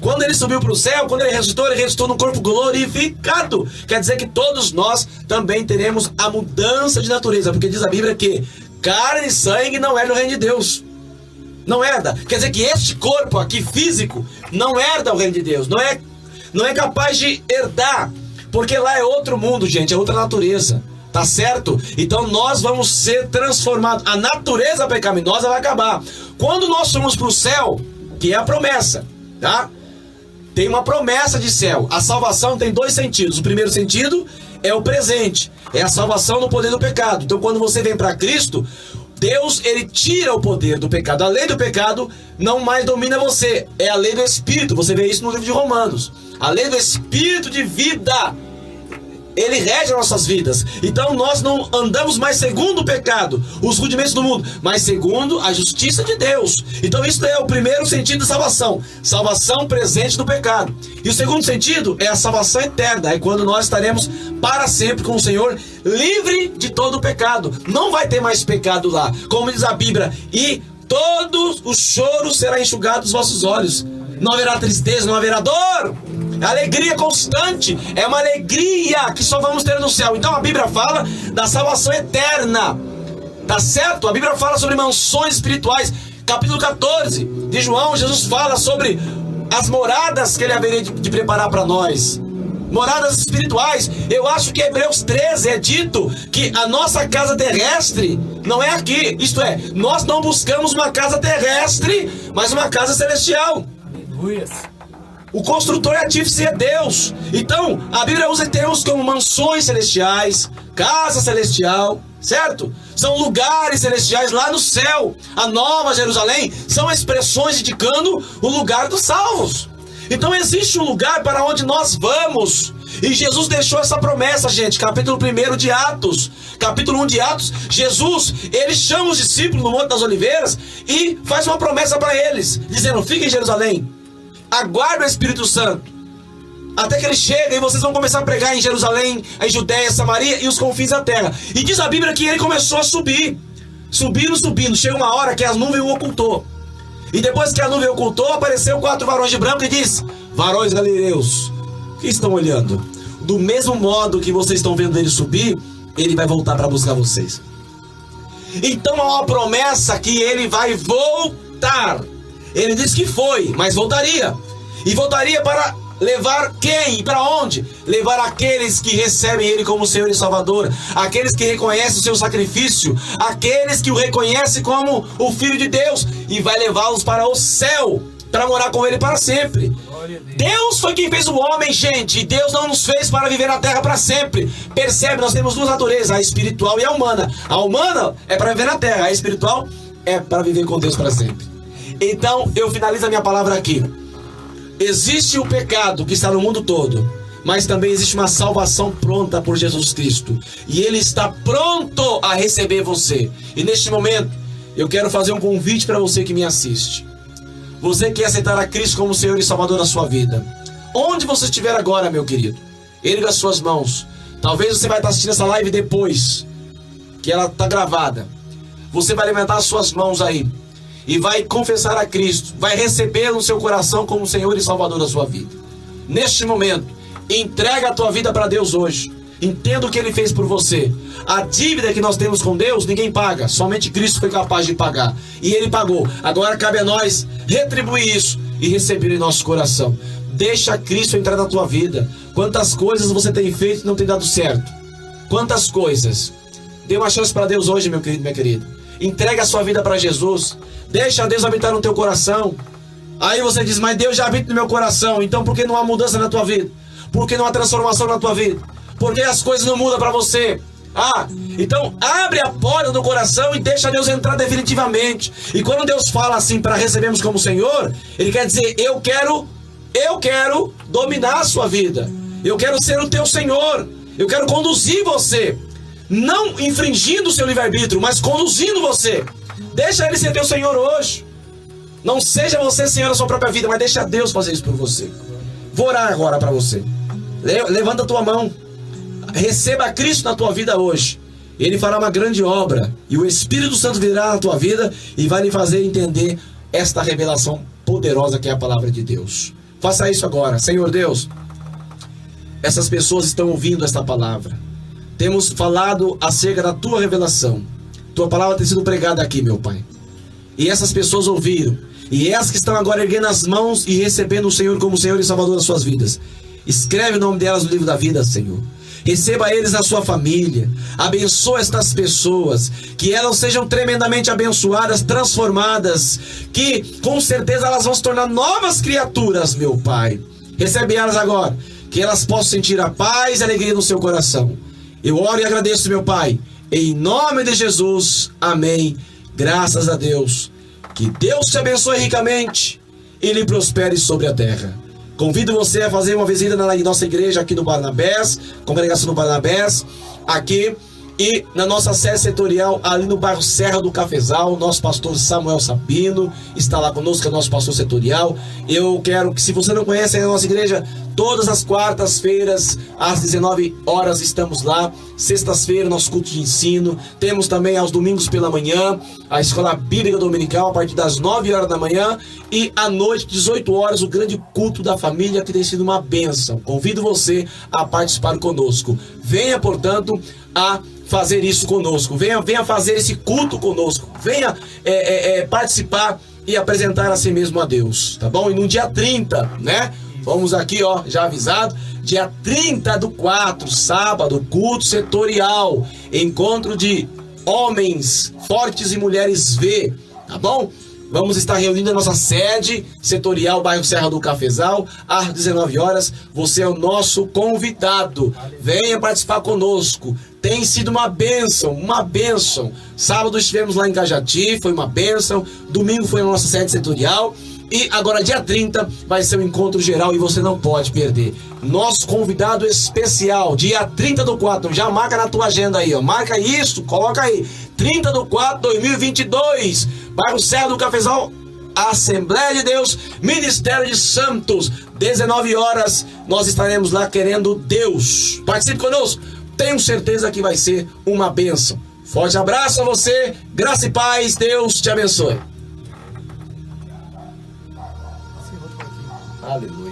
Quando ele subiu para o céu, quando ele ressuscitou num corpo glorificado. Quer dizer que todos nós também teremos a mudança de natureza, porque diz a Bíblia que carne e sangue não herdam o reino de Deus. Não herda. Quer dizer que este corpo aqui físico não herda o reino de Deus. Não é capaz de herdar, porque lá é outro mundo, gente, é outra natureza. Tá certo? Então nós vamos ser transformados. A natureza pecaminosa vai acabar. Quando nós formos para o céu, que é a promessa, tá? Tem uma promessa de céu. A salvação tem dois sentidos. O primeiro sentido é o presente, é a salvação no poder do pecado. Então quando você vem para Cristo, Deus, ele tira o poder do pecado. A lei do pecado não mais domina você. É a lei do Espírito. Você vê isso no livro de Romanos. A lei do Espírito de vida, ele rege as nossas vidas. Então nós não andamos mais segundo o pecado, os rudimentos do mundo, mas segundo a justiça de Deus. Então isso é o primeiro sentido de salvação. Salvação presente do pecado. E o segundo sentido é a salvação eterna. É quando nós estaremos para sempre com o Senhor, livre de todo o pecado. Não vai ter mais pecado lá. Como diz a Bíblia: e todo o choro será enxugado dos vossos olhos. Não haverá tristeza, não haverá dor. Alegria constante. É uma alegria que só vamos ter no céu. Então a Bíblia fala da salvação eterna. Tá certo? A Bíblia fala sobre mansões espirituais. Capítulo 14 de João, Jesus fala sobre as moradas que ele haveria de preparar para nós. Moradas espirituais. Eu acho que Hebreus 13 é dito que a nossa casa terrestre não é aqui. Isto é, nós não buscamos uma casa terrestre, mas uma casa celestial. Aleluia. O construtor e artífice é Deus. Então, a Bíblia usa termos como mansões celestiais, casa celestial, certo? São lugares celestiais lá no céu. A Nova Jerusalém são expressões indicando o lugar dos salvos. Então existe um lugar para onde nós vamos. E Jesus deixou essa promessa, gente. Capítulo 1 de Atos. Capítulo 1 de Atos. Jesus, ele chama os discípulos no Monte das Oliveiras e faz uma promessa para eles, dizendo: fiquem em Jerusalém, aguarde o Espírito Santo, até que ele chega e vocês vão começar a pregar em Jerusalém, em Judéia, Samaria e os confins da terra. E diz a Bíblia que ele começou a subir. Subindo. Chega uma hora que as nuvens o ocultou. E depois que a nuvem ocultou, apareceu 4 varões de branco e diz: varões galileus, que estão olhando? Do mesmo modo que vocês estão vendo ele subir, ele vai voltar para buscar vocês. Então há uma promessa que ele vai voltar. Ele disse que foi, mas voltaria. E voltaria para levar quem? E para onde? Levar aqueles que recebem ele como Senhor e Salvador, aqueles que reconhecem o seu sacrifício, aqueles que o reconhecem como o Filho de Deus, e vai levá-los para o céu, para morar com ele para sempre. Deus foi quem fez o homem, gente. Deus não nos fez para viver na terra para sempre. Percebe? Nós temos 2 naturezas, a espiritual e a humana. A humana é para viver na terra, a espiritual é para viver com Deus para sempre. Então eu finalizo a minha palavra aqui. Existe o pecado que está no mundo todo, mas também existe uma salvação pronta por Jesus Cristo, e Ele está pronto a receber você. E neste momento eu quero fazer um convite para você que me assiste. Você quer aceitar a Cristo como Senhor e Salvador da sua vida? Onde você estiver agora, meu querido, erga as suas mãos. Talvez você vai estar assistindo essa live depois que ela está gravada. Você vai levantar as suas mãos aí e vai confessar a Cristo, vai recebê-lo no seu coração como Senhor e Salvador da sua vida. Neste momento, entrega a tua vida para Deus hoje. Entenda o que Ele fez por você. A dívida que nós temos com Deus, ninguém paga. Somente Cristo foi capaz de pagar. E Ele pagou. Agora cabe a nós retribuir isso e receber em nosso coração. Deixa Cristo entrar na tua vida. Quantas coisas você tem feito e não tem dado certo? Quantas coisas? Dê uma chance para Deus hoje, meu querido, minha querida. Entrega a sua vida para Jesus. Deixa Deus habitar no teu coração. Aí você diz: mas Deus já habita no meu coração. Então por que não há mudança na tua vida? Por que não há transformação na tua vida? Por que as coisas não mudam para você? Então abre a porta do coração e deixa Deus entrar definitivamente. E quando Deus fala assim para recebermos como Senhor, Ele quer dizer: eu quero dominar a sua vida. Eu quero ser o teu Senhor. Eu quero conduzir você, não infringindo o seu livre-arbítrio, mas conduzindo você. Deixa Ele ser teu Senhor hoje. Não seja você Senhor da sua própria vida, mas deixa Deus fazer isso por você. Vou orar agora para você. Levanta a tua mão. Receba Cristo na tua vida hoje. Ele fará uma grande obra, e o Espírito Santo virá na tua vida e vai lhe fazer entender esta revelação poderosa que é a palavra de Deus. Faça isso agora. Senhor Deus, essas pessoas estão ouvindo esta palavra. Temos falado acerca da tua revelação. Tua palavra tem sido pregada aqui, meu Pai. E essas pessoas ouviram. E essas que estão agora erguendo as mãos e recebendo o Senhor como Senhor e Salvador das suas vidas. Escreve o nome delas no livro da vida, Senhor. Receba eles na sua família. Abençoa estas pessoas. Que elas sejam tremendamente abençoadas, transformadas. Que com certeza elas vão se tornar novas criaturas, meu Pai. Recebe elas agora. Que elas possam sentir a paz e a alegria no seu coração. Eu oro e agradeço, meu Pai. Em nome de Jesus. Amém. Graças a Deus. Que Deus te abençoe ricamente e lhe prospere sobre a terra. Convido você a fazer uma visita na nossa igreja aqui no Barnabés, congregação do Barnabés, aqui, e na nossa sede setorial ali no bairro Serra do Cafezal. Nosso pastor Samuel Sabino está lá conosco, é nosso pastor setorial. Eu quero que, se você não conhece a nossa igreja, todas as quartas-feiras às 19 horas estamos lá. Sextas-feiras, nosso culto de ensino. Temos também aos domingos pela manhã a escola bíblica dominical a partir das 9 horas da manhã. E à noite, 18 horas, o grande culto da família, que tem sido uma bênção. Convido você a participar conosco. Venha, portanto, a fazer isso conosco. Venha fazer esse culto conosco. Venha participar e apresentar a si mesmo a Deus, tá bom? E no dia 30, né? Vamos aqui, ó, já avisado. Dia 30/4, sábado, culto setorial. Encontro de homens fortes e mulheres V, tá bom? Vamos estar reunindo a nossa sede setorial, bairro Serra do Cafezal, às 19 horas. Você é o nosso convidado. Venha participar conosco. Tem sido uma bênção, uma bênção. Sábado estivemos lá em Cajati, foi uma bênção. Domingo foi a nossa sede setorial. E agora, dia 30, vai ser o encontro geral e você não pode perder. Nosso convidado especial, dia 30/4, já marca na tua agenda aí, ó. Marca isso, coloca aí. 30/4, 2022, bairro Serra do Cafezal, Assembleia de Deus, Ministério de Santos, 19 horas, nós estaremos lá querendo Deus. Participe conosco, tenho certeza que vai ser uma bênção. Forte abraço a você, graça e paz, Deus te abençoe. Aleluia.